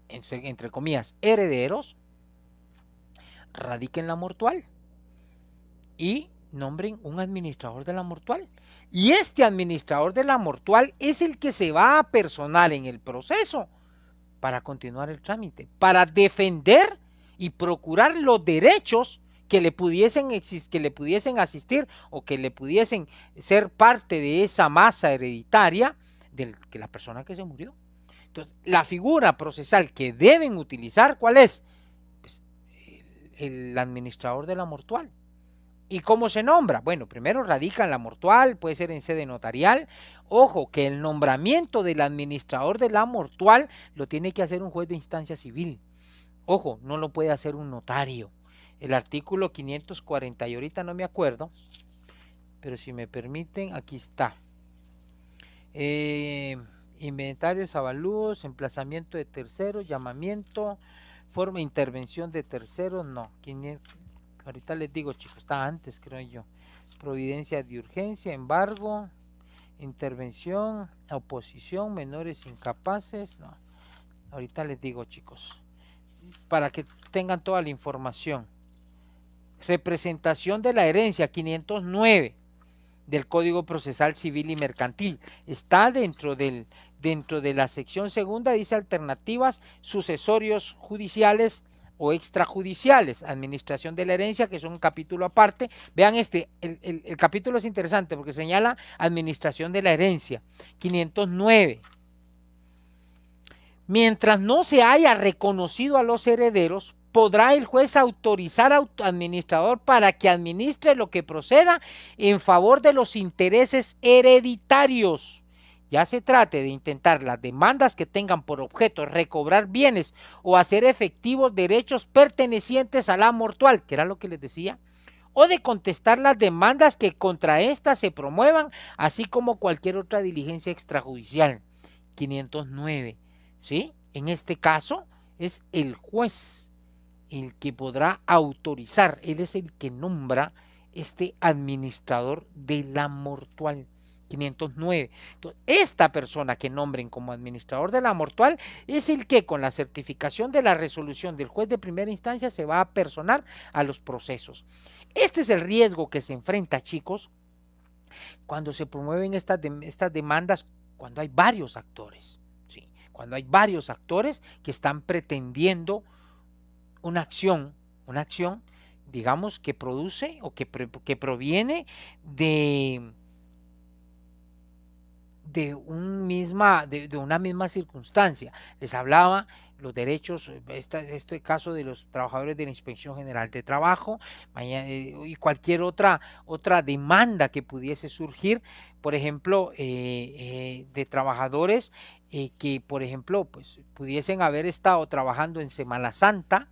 entre comillas, herederos, radiquen la mortual y nombren un administrador de la mortual. Y este administrador de la mortual es el que se va a personar en el proceso para continuar el trámite, para defender y procurar los derechos que le pudiesen asistir o que le pudiesen ser parte de esa masa hereditaria de la persona que se murió. Entonces, la figura procesal que deben utilizar, ¿cuál es? Pues, el administrador de la mortual. ¿Y cómo se nombra? Bueno, primero radica en la mortual, puede ser en sede notarial. Ojo, que el nombramiento del administrador de la mortual lo tiene que hacer un juez de instancia civil. Ojo, no lo puede hacer un notario. El artículo 540, y ahorita no me acuerdo, pero si me permiten, aquí está. Inventarios, avalúos, emplazamiento de terceros, llamamiento, forma de intervención de terceros, no, 500. Ahorita les digo, chicos, está antes, creo yo. Providencia de urgencia, embargo, intervención, oposición, menores incapaces. No, ahorita les digo, chicos, para que tengan toda la información. Representación de la herencia, 509 del Código Procesal Civil y Mercantil. Está dentro de la sección segunda, dice alternativas, sucesorios judiciales o extrajudiciales, administración de la herencia, que es un capítulo aparte. Vean el capítulo es interesante porque señala administración de la herencia, 509. Mientras no se haya reconocido a los herederos, podrá el juez autorizar al administrador para que administre lo que proceda en favor de los intereses hereditarios. Ya se trate de intentar las demandas que tengan por objeto recobrar bienes o hacer efectivos derechos pertenecientes a la mortual, que era lo que les decía, o de contestar las demandas que contra éstas se promuevan, así como cualquier otra diligencia extrajudicial. 509, ¿sí? En este caso es el juez el que podrá autorizar, él es el que nombra este administrador de la mortual. 509. Entonces, esta persona que nombren como administrador de la mortual es el que con la certificación de la resolución del juez de primera instancia se va a personar a los procesos. Este es el riesgo que se enfrenta, chicos, cuando se promueven estas demandas, cuando hay varios actores, ¿sí? Cuando hay varios actores que están pretendiendo una acción una acción, digamos, que produce o que proviene de una misma circunstancia. Les hablaba los derechos, este caso de los trabajadores de la Inspección General de Trabajo, y cualquier otra demanda que pudiese surgir, por ejemplo, de trabajadores que, por ejemplo, pues pudiesen haber estado trabajando en Semana Santa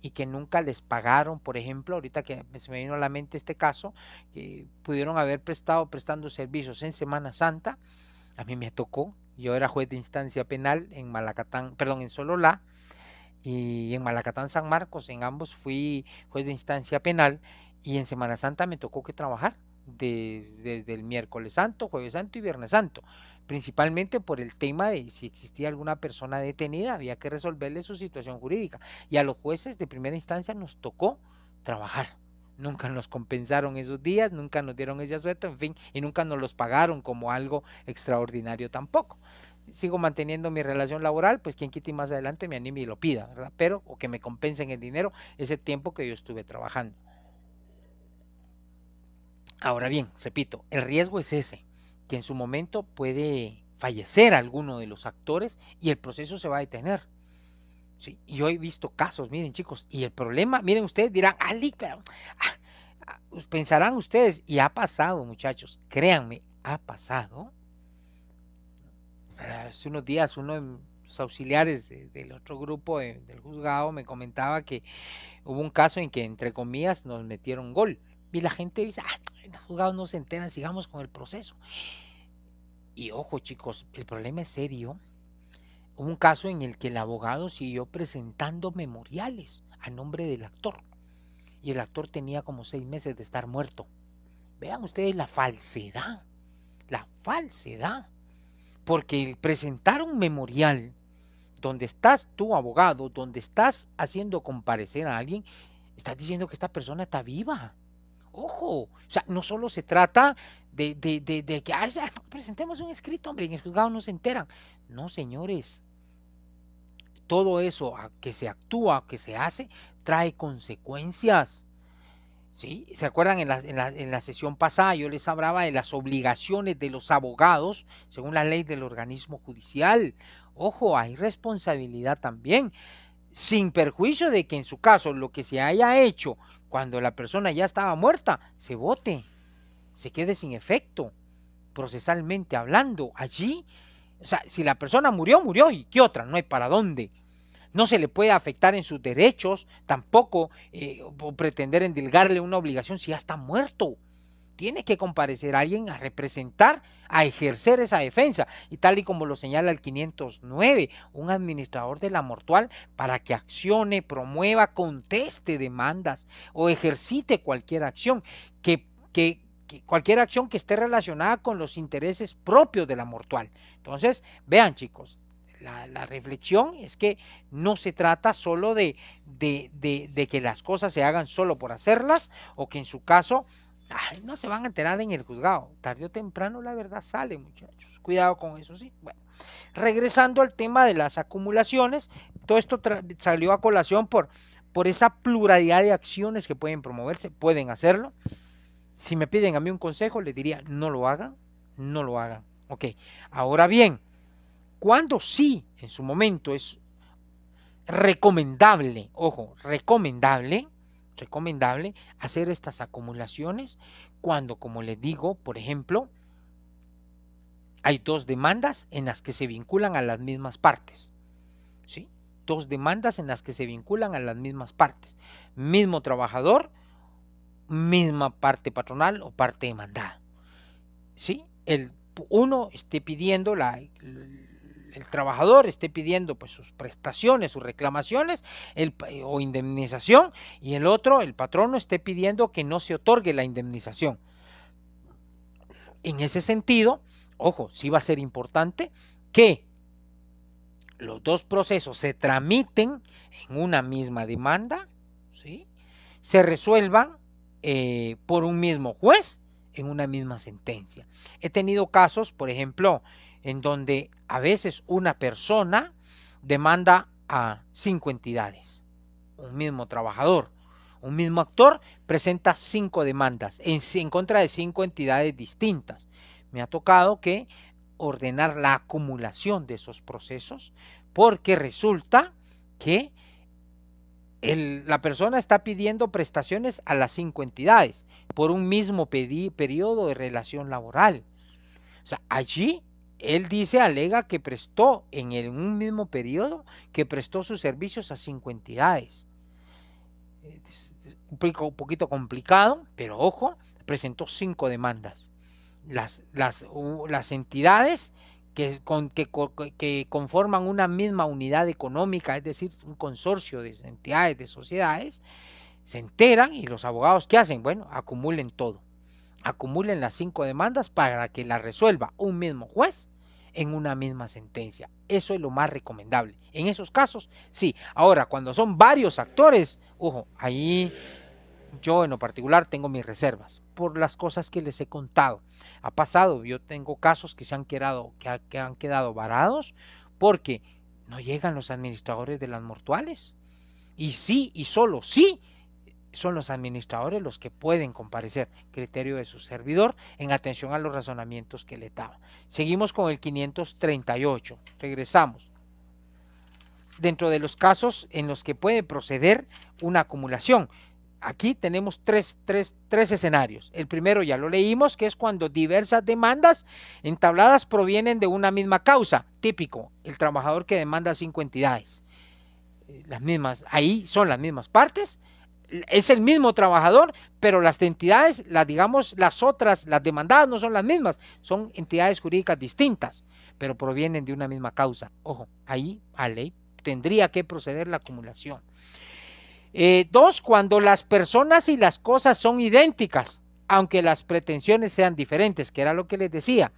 y que nunca les pagaron, por ejemplo, ahorita que se me vino a la mente este caso, que pudieron haber prestando servicios en Semana Santa. A mí me tocó, yo era juez de instancia penal en Malacatán, perdón, en Sololá, y en Malacatán San Marcos, en ambos fui juez de instancia penal, y en Semana Santa me tocó que trabajar desde el miércoles santo, jueves santo y viernes santo, principalmente por el tema de si existía alguna persona detenida, había que resolverle su situación jurídica, y a los jueces de primera instancia nos tocó trabajar. Nunca nos compensaron esos días, nunca nos dieron ese asueto, en fin, y nunca nos los pagaron como algo extraordinario tampoco. Sigo manteniendo mi relación laboral, pues quien quite más adelante me anime y lo pida, ¿verdad? Pero, o que me compensen el dinero ese tiempo que yo estuve trabajando. Ahora bien, repito, el riesgo es ese, que en su momento puede fallecer alguno de los actores y el proceso se va a detener. Sí, yo he visto casos, miren chicos, y el problema, miren ustedes dirán, Ali, pero pensarán ustedes, y ha pasado muchachos, créanme, ha pasado. Hace unos días uno de los auxiliares del otro grupo del juzgado me comentaba que hubo un caso en que entre comillas nos metieron gol y la gente dice, los juzgados no se enteran, sigamos con el proceso. Y ojo chicos, el problema es serio. Hubo un caso en el que el abogado siguió presentando memoriales a nombre del actor y el actor tenía como 6 meses de estar muerto. Vean ustedes la falsedad, porque el presentar un memorial donde estás tú abogado, donde estás haciendo comparecer a alguien, estás diciendo que esta persona está viva. Ojo, o sea, no solo se trata de que presentemos un escrito, hombre, en el juzgado no se enteran. No, señores, todo eso que se actúa, que se hace, trae consecuencias. ¿Sí? ¿Se acuerdan en la sesión pasada yo les hablaba de las obligaciones de los abogados según la ley del organismo judicial? Ojo, hay responsabilidad también, sin perjuicio de que en su caso lo que se haya hecho cuando la persona ya estaba muerta, se vote, se quede sin efecto, procesalmente hablando. Allí, o sea, si la persona murió, murió, ¿y qué otra? No hay para dónde. No se le puede afectar en sus derechos, tampoco o pretender endilgarle una obligación si ya está muerto. Tiene que comparecer alguien a representar, a ejercer esa defensa, y tal y como lo señala el 509, un administrador de la mortual para que accione, promueva, conteste demandas o ejercite cualquier acción cualquier acción que esté relacionada con los intereses propios de la mortual. Entonces, vean chicos, la reflexión es que no se trata solo de que las cosas se hagan solo por hacerlas, o que en su caso no se van a enterar en el juzgado. Tarde o temprano la verdad sale, muchachos. Cuidado con eso, sí. Bueno, regresando al tema de las acumulaciones, todo esto salió a colación por esa pluralidad de acciones que pueden promoverse, pueden hacerlo. Si me piden a mí un consejo, les diría, no lo hagan, no lo hagan. Ok, ahora bien, cuando sí, en su momento es recomendable, ojo, recomendable hacer estas acumulaciones cuando, como les digo, por ejemplo, hay dos demandas en las que se vinculan a las mismas partes, ¿sí? Dos demandas en las que se vinculan a las mismas partes. Mismo trabajador, misma parte patronal o parte demandada, ¿sí? Uno esté pidiendo el trabajador esté pidiendo pues sus prestaciones, sus reclamaciones o indemnización, y el otro, el patrono, esté pidiendo que no se otorgue la indemnización. En ese sentido, ojo, sí va a ser importante que los dos procesos se tramiten en una misma demanda, ¿sí? Se resuelvan por un mismo juez en una misma sentencia. He tenido casos, por ejemplo, en donde a veces una persona demanda a 5 entidades, un mismo trabajador, Un mismo actor presenta 5 demandas en contra de 5 entidades distintas. Me ha tocado que ordenar la acumulación de esos procesos porque resulta que la persona está pidiendo prestaciones a las 5 entidades por un mismo periodo de relación laboral. O sea, allí él alega que prestó en un mismo periodo, que prestó sus servicios a 5 entidades. Es un poquito complicado, pero ojo, presentó 5 demandas. Las entidades que conforman una misma unidad económica, es decir, un consorcio de entidades, de sociedades, se enteran y los abogados, ¿qué hacen? Bueno, acumulen todo. Acumulen las 5 demandas para que las resuelva un mismo juez en una misma sentencia. Eso es lo más recomendable. En esos casos, sí. Ahora, cuando son varios actores, ojo, ahí yo en lo particular tengo mis reservas por las cosas que les he contado. Ha pasado, yo tengo casos que han quedado varados porque no llegan los administradores de las mortuales. Y sí, y solo sí, son los administradores los que pueden comparecer, criterio de su servidor, en atención a los razonamientos que le daba. Seguimos con el 538, regresamos. Dentro de los casos en los que puede proceder una acumulación, aquí tenemos tres escenarios. El primero ya lo leímos, que es cuando diversas demandas entabladas provienen de una misma causa. Típico, el trabajador que demanda 5 entidades. Las mismas, ahí son las mismas partes, es el mismo trabajador, pero las entidades, las demandadas no son las mismas, son entidades jurídicas distintas, pero provienen de una misma causa. Ojo, ahí a ley tendría que proceder la acumulación. 2, cuando las personas y las cosas son idénticas, aunque las pretensiones sean diferentes, que era lo que les decía.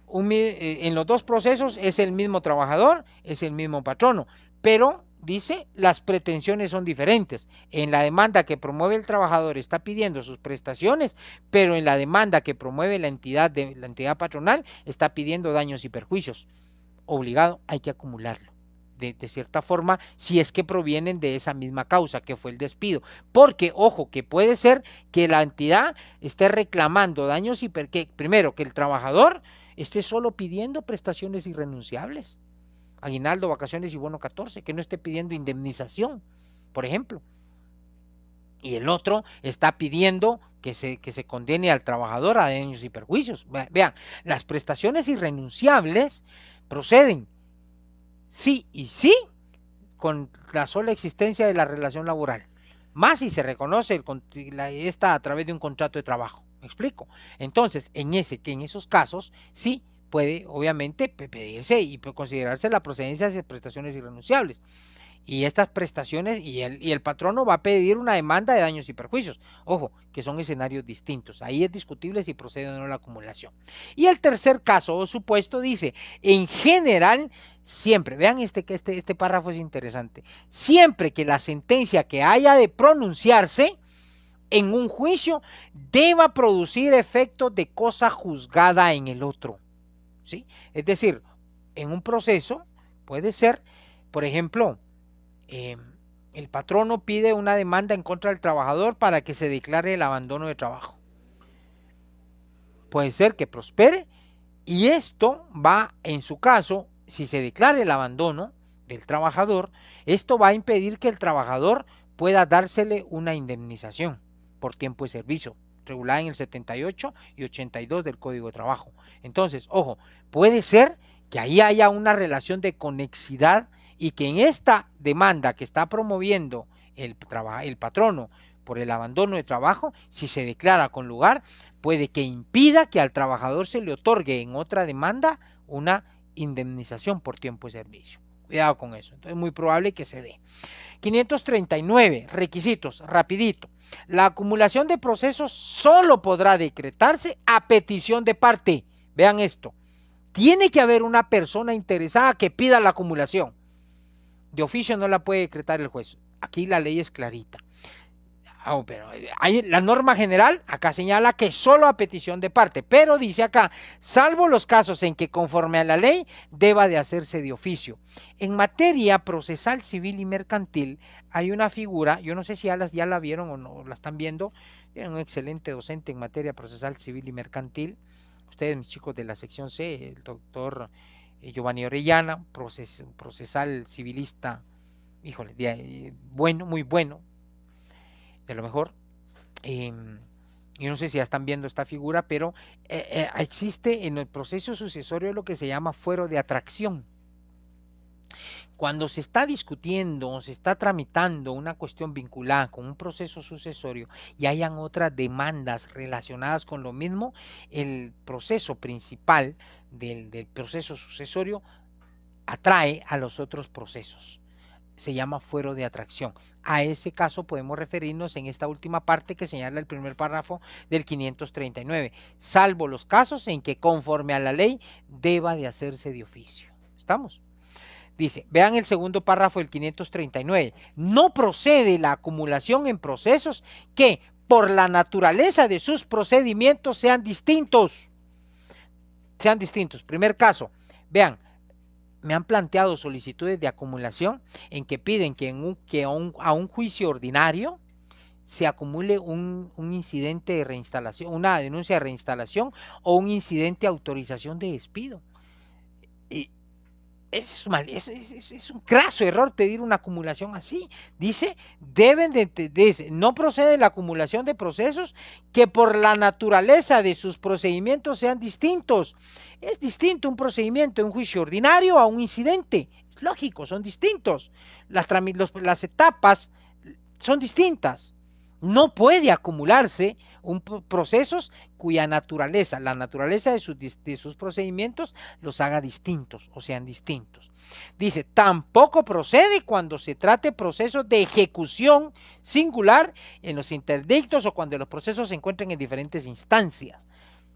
En los dos procesos es el mismo trabajador, es el mismo patrono, pero dice, las pretensiones son diferentes. En la demanda que promueve el trabajador está pidiendo sus prestaciones, pero en la demanda que promueve la entidad patronal está pidiendo daños y perjuicios. Obligado, hay que acumularlo. De cierta forma, si es que provienen de esa misma causa, que fue el despido. Porque, ojo, que puede ser que la entidad esté reclamando daños y primero, que el trabajador esté solo pidiendo prestaciones irrenunciables. Aguinaldo, vacaciones y bono 14, que no esté pidiendo indemnización, por ejemplo. Y el otro está pidiendo que se condene al trabajador a daños y perjuicios. Vean, las prestaciones irrenunciables proceden sí y sí con la sola existencia de la relación laboral, más si se reconoce esta a través de un contrato de trabajo. ¿Me explico? Entonces, en esos casos, sí puede obviamente pedirse y considerarse la procedencia de prestaciones irrenunciables. Y estas prestaciones, y el patrono va a pedir una demanda de daños y perjuicios. Ojo, que son escenarios distintos. Ahí es discutible si procede o no la acumulación. Y el tercer caso o supuesto dice, en general, siempre, vean este párrafo es interesante, siempre que la sentencia que haya de pronunciarse en un juicio deba producir efectos de cosa juzgada en el otro. ¿Sí? Es decir, en un proceso puede ser, por ejemplo, el patrono pide una demanda en contra del trabajador para que se declare el abandono de trabajo. Puede ser que prospere y esto va, en su caso, si se declara el abandono del trabajador, esto va a impedir que el trabajador pueda dársele una indemnización por tiempo de servicio, regulada en el 78 y 82 del Código de Trabajo. Entonces, ojo, puede ser que ahí haya una relación de conexidad y que en esta demanda que está promoviendo el patrono por el abandono de trabajo, si se declara con lugar, puede que impida que al trabajador se le otorgue en otra demanda una indemnización por tiempo de servicio. Cuidado con eso, entonces es muy probable que se dé. 539, requisitos, rapidito. La acumulación de procesos solo podrá decretarse a petición de parte. Vean esto, tiene que haber una persona interesada que pida la acumulación. De oficio no la puede decretar el juez. Aquí la ley es clarita. Pero hay la norma general, acá señala que solo a petición de parte, pero dice acá, salvo los casos en que conforme a la ley deba de hacerse de oficio. En materia procesal, civil y mercantil hay una figura, yo no sé si ya la vieron o no, la están viendo, tienen un excelente docente en materia procesal, civil y mercantil, ustedes mis chicos de la sección C, el doctor Giovanni Orellana, procesal civilista, híjole, bueno, muy bueno, de lo mejor. Yo no sé si ya están viendo esta figura, pero existe en el proceso sucesorio lo que se llama fuero de atracción. Cuando se está discutiendo, se está tramitando una cuestión vinculada con un proceso sucesorio y hayan otras demandas relacionadas con lo mismo, el proceso principal del proceso sucesorio atrae a los otros procesos. Se llama fuero de atracción. A ese caso podemos referirnos en esta última parte que señala el primer párrafo del 539, salvo los casos en que conforme a la ley deba de hacerse de oficio. ¿Estamos? Dice, vean el segundo párrafo del 539, no procede la acumulación en procesos que por la naturaleza de sus procedimientos sean distintos. Primer caso, vean, me han planteado solicitudes de acumulación en que piden que a un juicio ordinario se acumule un incidente de reinstalación, una denuncia de reinstalación o un incidente de autorización de despido. Y es un craso error pedir una acumulación así. Dice, no procede la acumulación de procesos que por la naturaleza de sus procedimientos sean distintos. Es distinto un procedimiento en un juicio ordinario a un incidente. Es lógico, son distintos. Las etapas son distintas. No puede acumularse procesos cuya naturaleza, la naturaleza de sus procedimientos los haga distintos o sean distintos. Dice, tampoco procede cuando se trate procesos de ejecución singular en los interdictos o cuando los procesos se encuentren en diferentes instancias.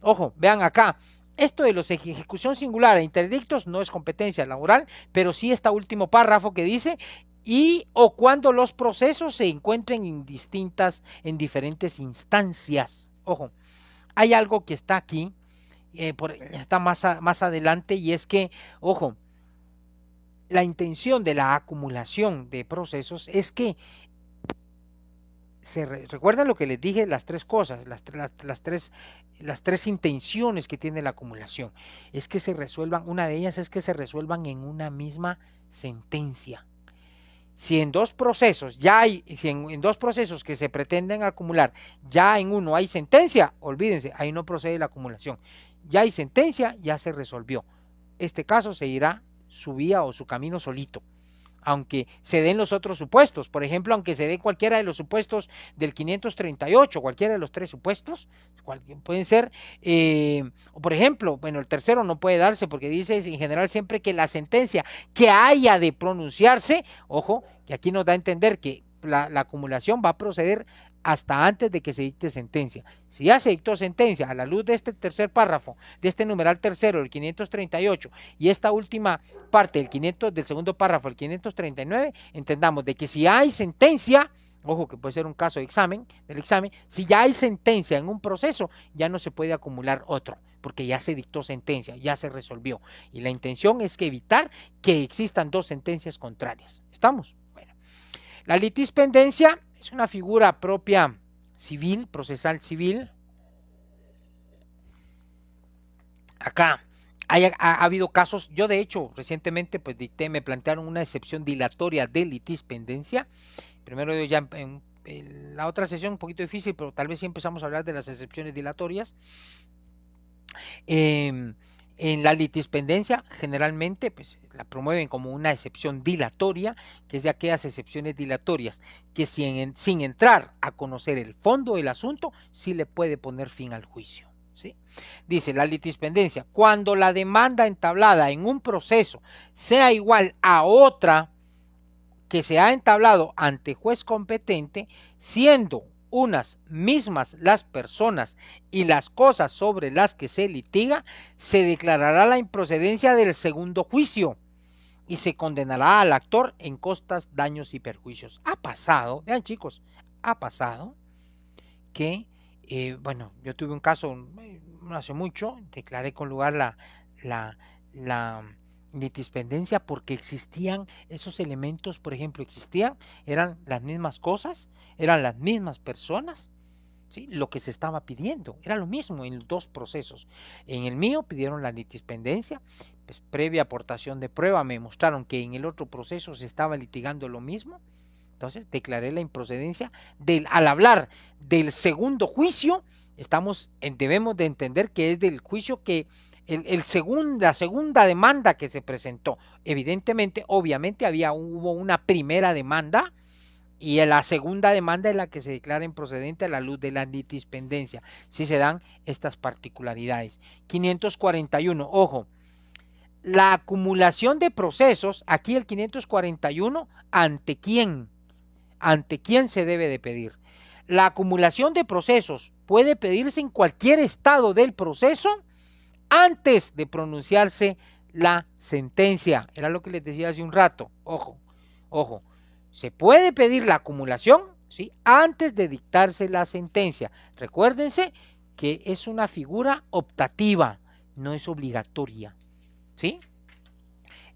Ojo, vean acá, esto de los ejecución singular e interdictos no es competencia laboral, pero sí está último párrafo que dice o cuando los procesos se encuentren en diferentes instancias. Ojo, hay algo que está aquí, está más adelante, y es que, ojo, la intención de la acumulación de procesos es que recuerdan lo que les dije, las tres cosas, las tres intenciones que tiene la acumulación, es que se resuelvan, una de ellas es que se resuelvan en una misma sentencia. Si en dos procesos en dos procesos que se pretenden acumular, ya en uno hay sentencia, olvídense, ahí no procede la acumulación. Ya hay sentencia, ya se resolvió. Este caso se irá su vía o su camino solito, aunque se den los otros supuestos. Por ejemplo, aunque se dé cualquiera de los supuestos del 538, cualquiera de los tres supuestos, pueden ser, por ejemplo, bueno, el tercero no puede darse porque dice en general siempre que la sentencia que haya de pronunciarse, ojo, que aquí nos da a entender que la acumulación va a proceder hasta antes de que se dicte sentencia. Si ya se dictó sentencia a la luz de este tercer párrafo, de este numeral tercero, el 538, y esta última parte del segundo párrafo, el 539, entendamos de que si hay sentencia, ojo que puede ser un caso del examen, si ya hay sentencia en un proceso, ya no se puede acumular otro, porque ya se dictó sentencia, ya se resolvió. Y la intención es que evitar que existan dos sentencias contrarias. ¿Estamos? Bueno. La litispendencia es una figura propia civil, procesal civil. Acá ha habido casos, yo de hecho recientemente pues me plantearon una excepción dilatoria de litispendencia. Primero ya en la otra sesión un poquito difícil, pero tal vez sí empezamos a hablar de las excepciones dilatorias. En la litispendencia generalmente pues la promueven como una excepción dilatoria, que es de aquellas excepciones dilatorias que sin entrar a conocer el fondo del asunto sí le puede poner fin al juicio. ¿Sí? Dice la litispendencia, cuando la demanda entablada en un proceso sea igual a otra que se ha entablado ante juez competente, siendo unas mismas las personas y las cosas sobre las que se litiga, se declarará la improcedencia del segundo juicio y se condenará al actor en costas, daños y perjuicios. Ha pasado, vean chicos, ha pasado que, bueno, yo tuve un caso no hace mucho, declaré con lugar la litispendencia porque existían esos elementos, por ejemplo, eran las mismas cosas, eran las mismas personas, ¿sí? Lo que se estaba pidiendo era lo mismo en los dos procesos. En el mío pidieron la litispendencia, pues previa aportación de prueba me mostraron que en el otro proceso se estaba litigando lo mismo. Entonces declaré la improcedencia al hablar del segundo juicio. Debemos de entender que es del juicio que la segunda demanda que se presentó. Evidentemente, obviamente hubo una primera demanda y la segunda demanda es la que se declara improcedente a la luz de la litispendencia, si se dan estas particularidades. 541, ojo, la acumulación de procesos, aquí el 541, ¿ante quién? ¿Ante quién se debe de pedir? La acumulación de procesos puede pedirse en cualquier estado del proceso antes de pronunciarse la sentencia. Era lo que les decía hace un rato. Ojo, ojo. Se puede pedir la acumulación, ¿sí?, antes de dictarse la sentencia. Recuérdense que es una figura optativa, no es obligatoria, ¿sí?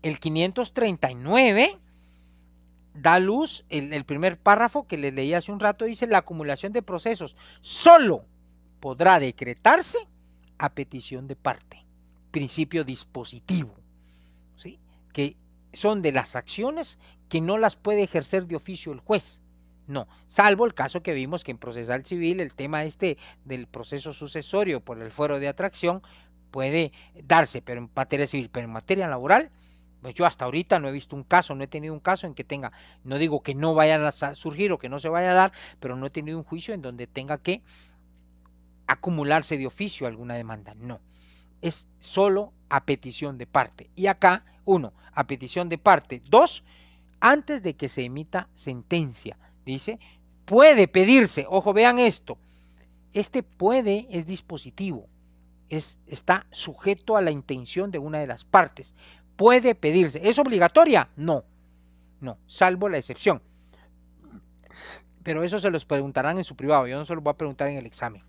El 539 da luz, el primer párrafo que les leí hace un rato dice: la acumulación de procesos solo podrá decretarse a petición de parte. Principio dispositivo, ¿sí?, que son de las acciones que no las puede ejercer de oficio el juez. No, salvo el caso que vimos que en procesal civil el tema del proceso sucesorio por el fuero de atracción puede darse, pero en materia civil, pero en materia laboral, pues yo hasta ahorita no he visto un caso, no he tenido un caso en que tenga, no digo que no vayan a surgir o que no se vaya a dar, pero no he tenido un juicio en donde tenga que acumularse de oficio alguna demanda. No, es solo a petición de parte. Y acá, 1, a petición de parte. 2, antes de que se emita sentencia. Dice, puede pedirse, ojo, vean esto, este puede es dispositivo, está sujeto a la intención de una de las partes. Puede pedirse, ¿es obligatoria? No, no, salvo la excepción. Pero eso se los preguntarán en su privado, yo no se los voy a preguntar en el examen.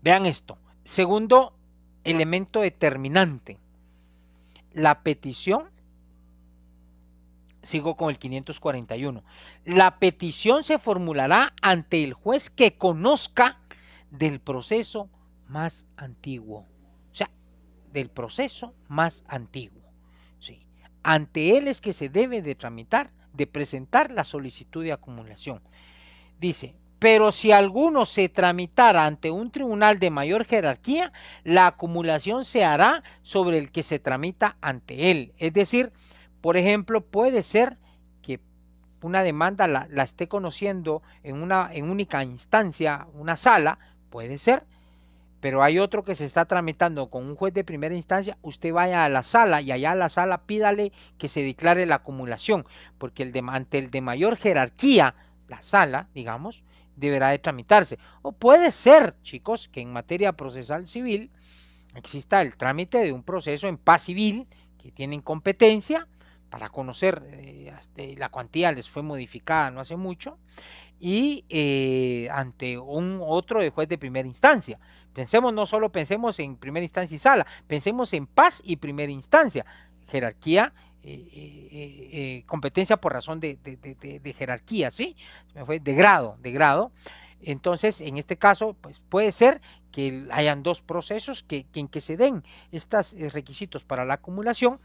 Vean esto, segundo elemento determinante, la petición, sigo con el 541, la petición se formulará ante el juez que conozca del proceso más antiguo, o sea, del proceso más antiguo, ¿sí? Ante él es que se debe de tramitar, de presentar la solicitud de acumulación. Dice, pero si alguno se tramitara ante un tribunal de mayor jerarquía, la acumulación se hará sobre el que se tramita ante él. Es decir, por ejemplo, puede ser que una demanda la esté conociendo en única instancia, una sala, puede ser, pero hay otro que se está tramitando con un juez de primera instancia. Usted vaya a la sala y allá a la sala pídale que se declare la acumulación, porque ante el de mayor jerarquía, la sala, digamos, deberá de tramitarse. O puede ser, chicos, que en materia procesal civil exista el trámite de un proceso en paz civil que tienen competencia para conocer, la cuantía les fue modificada no hace mucho, y ante un otro de juez de primera instancia. No solo pensemos en primera instancia y sala, pensemos en paz y primera instancia, jerarquía, competencia por razón de jerarquía, ¿sí? De grado. Entonces, en este caso, pues puede ser que hayan dos procesos en que se den estos requisitos para la acumulación,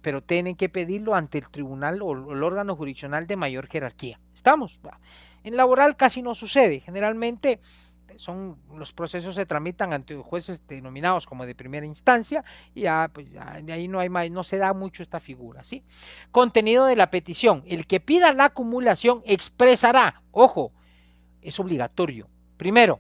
pero tienen que pedirlo ante el tribunal o el órgano jurisdiccional de mayor jerarquía. ¿Estamos? En laboral casi no sucede, generalmente los procesos se tramitan ante jueces denominados como de primera instancia y pues de ahí no se da mucho esta figura, ¿sí? Contenido de la petición, el que pida la acumulación expresará, ojo, es obligatorio, primero,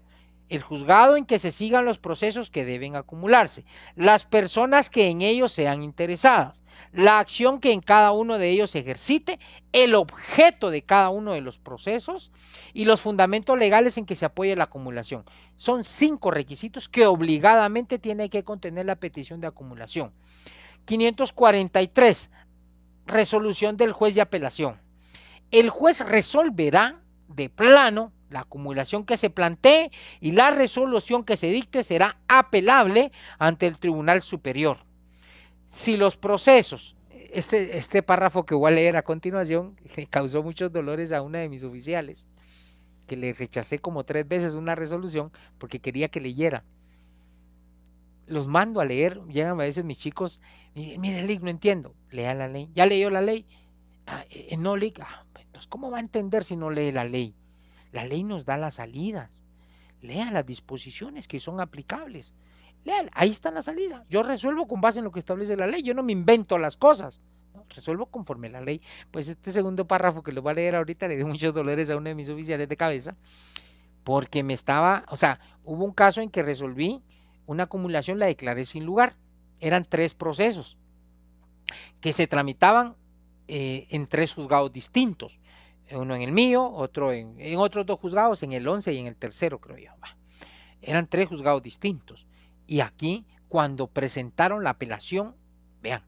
el juzgado en que se sigan los procesos que deben acumularse, las personas que en ellos sean interesadas, la acción que en cada uno de ellos se ejercite, el objeto de cada uno de los procesos y los fundamentos legales en que se apoye la acumulación. Son 5 requisitos que obligadamente tiene que contener la petición de acumulación. 543, resolución del juez de apelación. El juez resolverá de plano, la acumulación que se plantee y la resolución que se dicte será apelable ante el Tribunal Superior. Si los procesos, este párrafo que voy a leer a continuación, le causó muchos dolores a una de mis oficiales, que le rechacé como 3 veces una resolución porque quería que leyera. Los mando a leer, llegan a veces mis chicos, mire, Lick, no entiendo, lea la ley. ¿Ya leyó la ley? No, Lick, entonces ¿cómo va a entender si no lee la ley? La ley nos da las salidas. Lea las disposiciones que son aplicables. Lea, ahí está la salida. Yo resuelvo con base en lo que establece la ley. Yo no me invento las cosas. ¿No? Resuelvo conforme la ley. Pues este segundo párrafo que lo voy a leer ahorita le dio muchos dolores a uno de mis oficiales de cabeza porque hubo un caso en que resolví una acumulación, la declaré sin lugar. Eran 3 procesos que se tramitaban en 3 juzgados distintos. Uno en el mío, otro en otros 2 juzgados, en el 11 y en el tercero, creo yo. Eran 3 juzgados distintos. Y aquí, cuando presentaron la apelación, vean,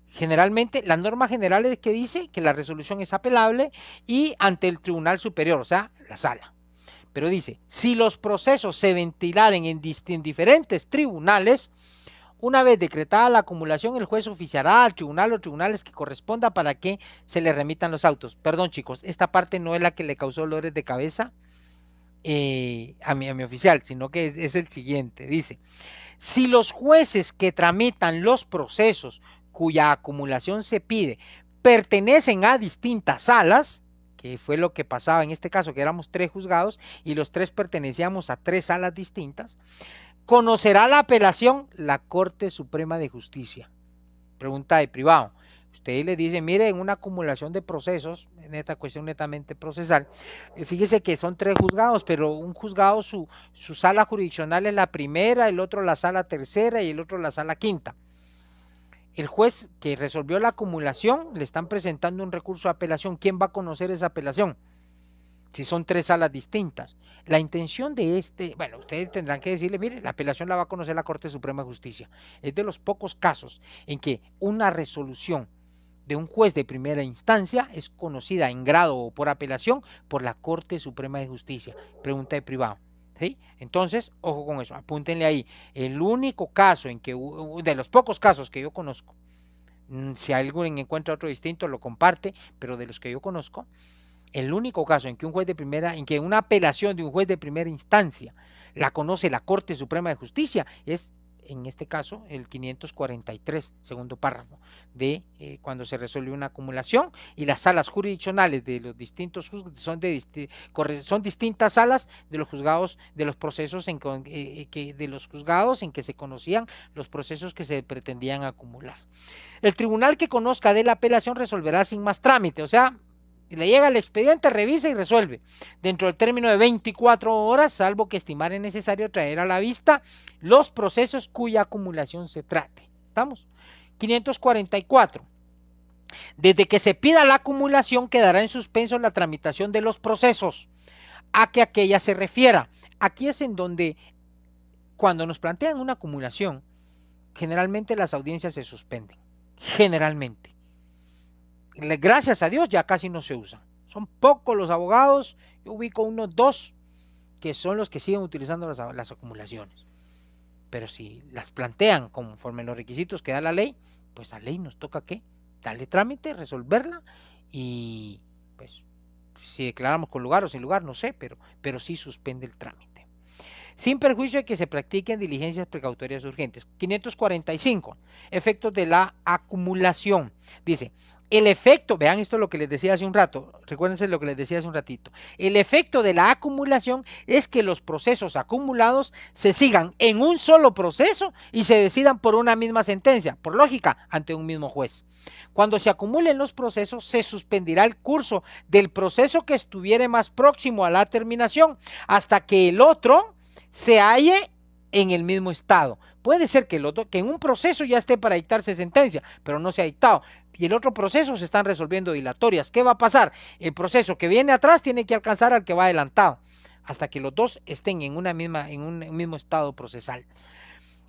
generalmente, la norma general es que dice que la resolución es apelable y ante el Tribunal Superior, o sea, la sala. Pero dice, si los procesos se ventilaren en diferentes tribunales, una vez decretada la acumulación, el juez oficiará al tribunal o tribunales que corresponda para que se le remitan los autos. Perdón, chicos, esta parte no es la que le causó dolores de cabeza a mi oficial, sino que es el siguiente. Dice, si los jueces que tramitan los procesos cuya acumulación se pide pertenecen a distintas salas, que fue lo que pasaba en este caso, que éramos 3 juzgados y los 3 pertenecíamos a 3 salas distintas, conocerá la apelación la Corte Suprema de Justicia. Pregunta de privado. Usted le dice, mire, en una acumulación de procesos, en esta cuestión netamente procesal, fíjese que son 3 juzgados, pero un juzgado, su sala jurisdiccional es la primera, el otro la sala tercera y el otro la sala quinta. El juez que resolvió la acumulación le están presentando un recurso de apelación. ¿Quién va a conocer esa apelación? Si son 3 salas distintas. La intención de ustedes tendrán que decirle, mire, la apelación la va a conocer la Corte Suprema de Justicia. Es de los pocos casos en que una resolución de un juez de primera instancia es conocida en grado o por apelación por la Corte Suprema de Justicia. Pregunta de privado. ¿Sí? Entonces, ojo con eso, apúntenle ahí. El único caso en que, de los pocos casos que yo conozco, si alguien encuentra otro distinto lo comparte, pero de los que yo conozco, el único caso en que en que una apelación de un juez de primera instancia la conoce la Corte Suprema de Justicia es, en este caso, el 543, segundo párrafo, de cuando se resuelve una acumulación y las salas jurisdiccionales de los distintos juzgados son distintas salas de los juzgados, de los procesos de los juzgados en que se conocían los procesos que se pretendían acumular. El tribunal que conozca de la apelación resolverá sin más trámite, o sea, le llega el expediente, revisa y resuelve dentro del término de 24 horas, salvo que estimare necesario traer a la vista los procesos cuya acumulación se trate. ¿Estamos? 544. Desde que se pida la acumulación quedará en suspenso la tramitación de los procesos a que aquella se refiera. Aquí es en donde, cuando nos plantean una acumulación, generalmente las audiencias se suspenden. Generalmente. Gracias a Dios ya casi no se usan. Son pocos los abogados, yo ubico unos 2 que son los que siguen utilizando las acumulaciones. Pero si las plantean conforme los requisitos que da la ley, pues a ley nos toca ¿qué? Darle trámite, resolverla y pues si declaramos con lugar o sin lugar, no sé, pero sí suspende el trámite. Sin perjuicio de que se practiquen diligencias precautorias urgentes. 545. Efectos de la acumulación. Dice, el efecto, vean esto es lo que les decía hace un rato, recuérdense lo que les decía hace un ratito, el efecto de la acumulación es que los procesos acumulados se sigan en un solo proceso y se decidan por una misma sentencia, por lógica, ante un mismo juez. Cuando se acumulen los procesos, se suspenderá el curso del proceso que estuviere más próximo a la terminación hasta que el otro se halle en el mismo estado. Puede ser que en un proceso ya esté para dictarse sentencia, pero no se ha dictado. Y el otro proceso se están resolviendo dilatorias. ¿Qué va a pasar? El proceso que viene atrás tiene que alcanzar al que va adelantado, hasta que los dos estén en un mismo estado procesal.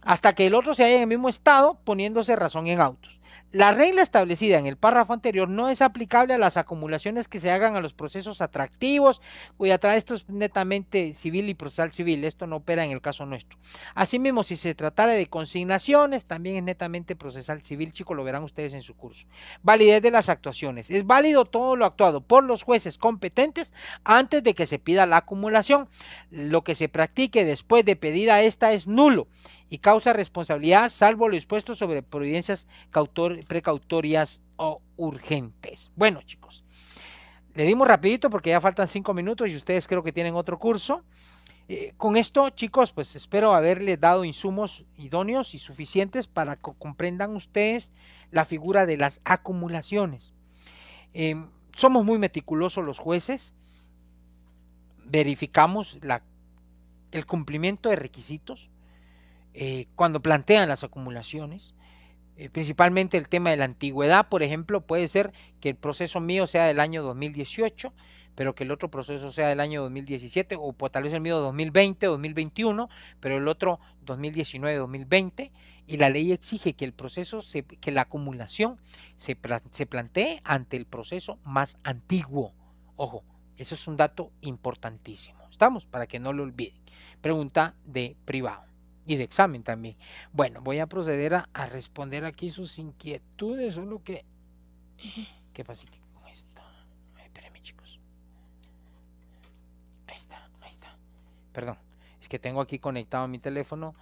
Hasta que el otro se haya en el mismo estado, poniéndose razón en autos. La regla establecida en el párrafo anterior no es aplicable a las acumulaciones que se hagan a los procesos atractivos, cuya través esto es netamente civil y procesal civil, esto no opera en el caso nuestro. Asimismo, si se tratara de consignaciones, también es netamente procesal civil, chicos, lo verán ustedes en su curso. Validez de las actuaciones. Es válido todo lo actuado por los jueces competentes antes de que se pida la acumulación. Lo que se practique después de pedir a esta es nulo y causa responsabilidad, salvo lo expuesto sobre providencias precautorias o urgentes. Bueno, chicos, le dimos rapidito porque ya faltan 5 minutos y ustedes creo que tienen otro curso. Con esto, chicos, pues espero haberles dado insumos idóneos y suficientes para que comprendan ustedes la figura de las acumulaciones. Somos muy meticulosos los jueces, verificamos el cumplimiento de requisitos, cuando plantean las acumulaciones, principalmente el tema de la antigüedad, por ejemplo, puede ser que el proceso mío sea del año 2018, pero que el otro proceso sea del año 2017, o tal vez el mío 2020, 2021, pero el otro 2019, 2020, y la ley exige que el proceso, que la acumulación se plantee ante el proceso más antiguo. Ojo, eso es un dato importantísimo. ¿Estamos? Para que no lo olviden. Pregunta de privado y de examen también. Bueno, voy a proceder a responder aquí sus inquietudes, solo que... ¿Qué pasa aquí con esto? Ay, espérenme, chicos. Ahí está. Perdón, es que tengo aquí conectado mi teléfono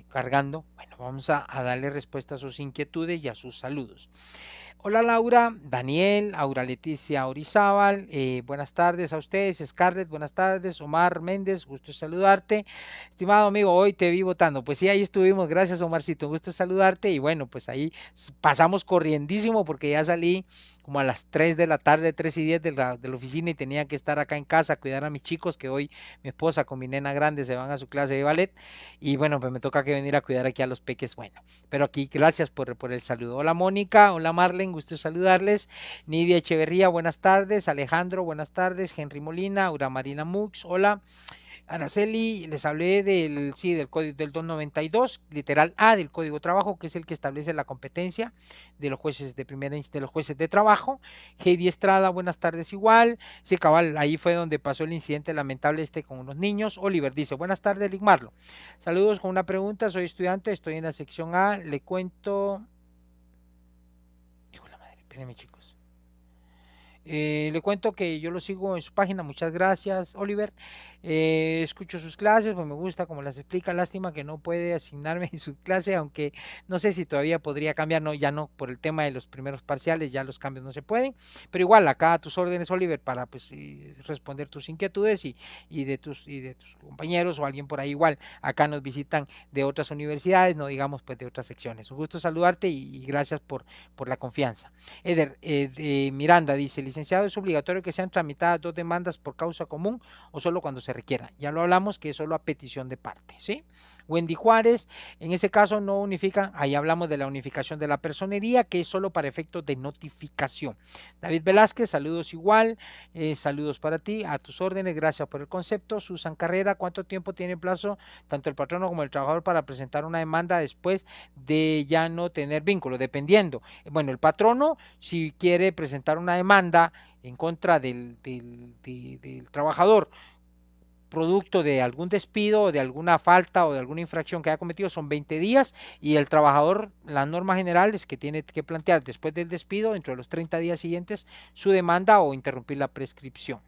cargando. Bueno, vamos a darle respuesta a sus inquietudes y a sus saludos. Hola Laura, Daniel, Aura Leticia Orizábal, buenas tardes a ustedes, Scarlett, buenas tardes, Omar Méndez, gusto saludarte, estimado amigo, hoy te vi votando, pues sí, ahí estuvimos, gracias Omarcito, gusto saludarte, y bueno, pues ahí pasamos corriendísimo porque ya salí como a las 3 de la tarde, 3:10 de la oficina, y tenía que estar acá en casa a cuidar a mis chicos, que hoy mi esposa con mi nena grande se van a su clase de ballet, y bueno, pues me toca que venir a cuidar aquí a los peques, bueno, pero aquí gracias por el saludo. Hola Mónica, hola Marlen, gusto saludarles. Nidia Echeverría, buenas tardes. Alejandro, buenas tardes. Henry Molina, Aura Marina Mux, hola. Araceli, les hablé del código del 292, literal A del Código de Trabajo, que es el que establece la competencia de los jueces de los jueces de trabajo. Heidi Estrada, buenas tardes igual. Sí, cabal, ahí fue donde pasó el incidente lamentable con unos niños. Oliver dice, buenas tardes, Lick Marlo. Saludos con una pregunta, soy estudiante, estoy en la sección A, le cuento... Hijo de la madre, espérenme chicos. Le cuento que yo lo sigo en su página, muchas gracias Oliver, escucho sus clases, pues me gusta como las explica, lástima que no puede asignarme en su clase, aunque no sé si todavía podría cambiar, no, ya no, por el tema de los primeros parciales, ya los cambios no se pueden, pero igual acá a tus órdenes Oliver para pues responder tus inquietudes y de tus compañeros o alguien por ahí igual, acá nos visitan de otras universidades, no digamos pues de otras secciones, un gusto saludarte y gracias por la confianza. Eder Miranda dice, licenciado, ¿es obligatorio que sean tramitadas 2 demandas por causa común o solo cuando se requiera? Ya lo hablamos que es solo a petición de parte, ¿sí? Wendy Juárez, en ese caso no unifican, ahí hablamos de la unificación de la personería, que es solo para efectos de notificación. David Velázquez, saludos igual, saludos para ti, a tus órdenes, gracias por el concepto. Susan Carrera, ¿cuánto tiempo tiene plazo tanto el patrono como el trabajador para presentar una demanda después de ya no tener vínculo? Dependiendo. Bueno, el patrono, si quiere presentar una demanda en contra del trabajador, producto de algún despido o de alguna falta o de alguna infracción que haya cometido, son 20 días, y el trabajador, la norma general es que tiene que plantear después del despido, dentro de los 30 días siguientes, su demanda o interrumpir la prescripción.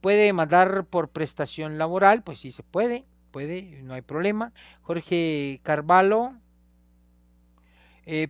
¿Puede demandar por prestación laboral? Pues sí se puede, no hay problema. Jorge Carvalho,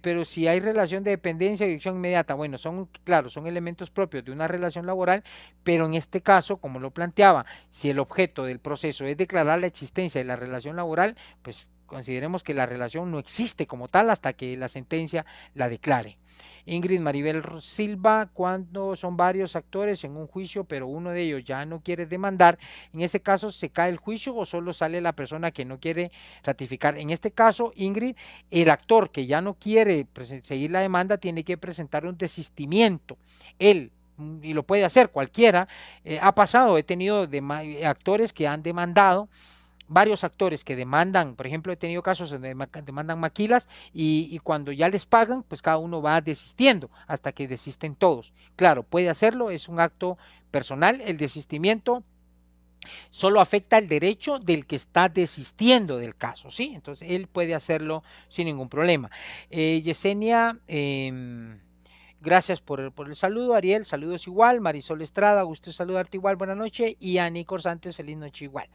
pero si hay relación de dependencia o dirección inmediata, bueno, claro, son elementos propios de una relación laboral, pero en este caso, como lo planteaba, si el objeto del proceso es declarar la existencia de la relación laboral, pues consideremos que la relación no existe como tal hasta que la sentencia la declare. Ingrid Maribel Silva, cuando son varios actores en un juicio, pero uno de ellos ya no quiere demandar, en ese caso se cae el juicio o solo sale la persona que no quiere ratificar. En este caso, Ingrid, el actor que ya no quiere seguir la demanda tiene que presentar un desistimiento. Él, y lo puede hacer cualquiera, ha pasado, he tenido actores que han demandado varios actores que demandan, por ejemplo, he tenido casos donde demandan maquilas y cuando ya les pagan, pues cada uno va desistiendo hasta que desisten todos. Claro, puede hacerlo, es un acto personal, el desistimiento solo afecta el derecho del que está desistiendo del caso, ¿sí? Entonces él puede hacerlo sin ningún problema. Yesenia, gracias por el saludo, Ariel, saludos igual, Marisol Estrada, gusto saludarte igual, buena noche, y a Nico Santos, feliz noche igual.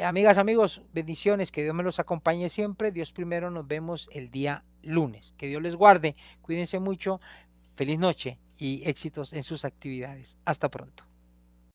Amigas, amigos, bendiciones, que Dios me los acompañe siempre, Dios primero, nos vemos el día lunes, que Dios les guarde, cuídense mucho, feliz noche y éxitos en sus actividades. Hasta pronto.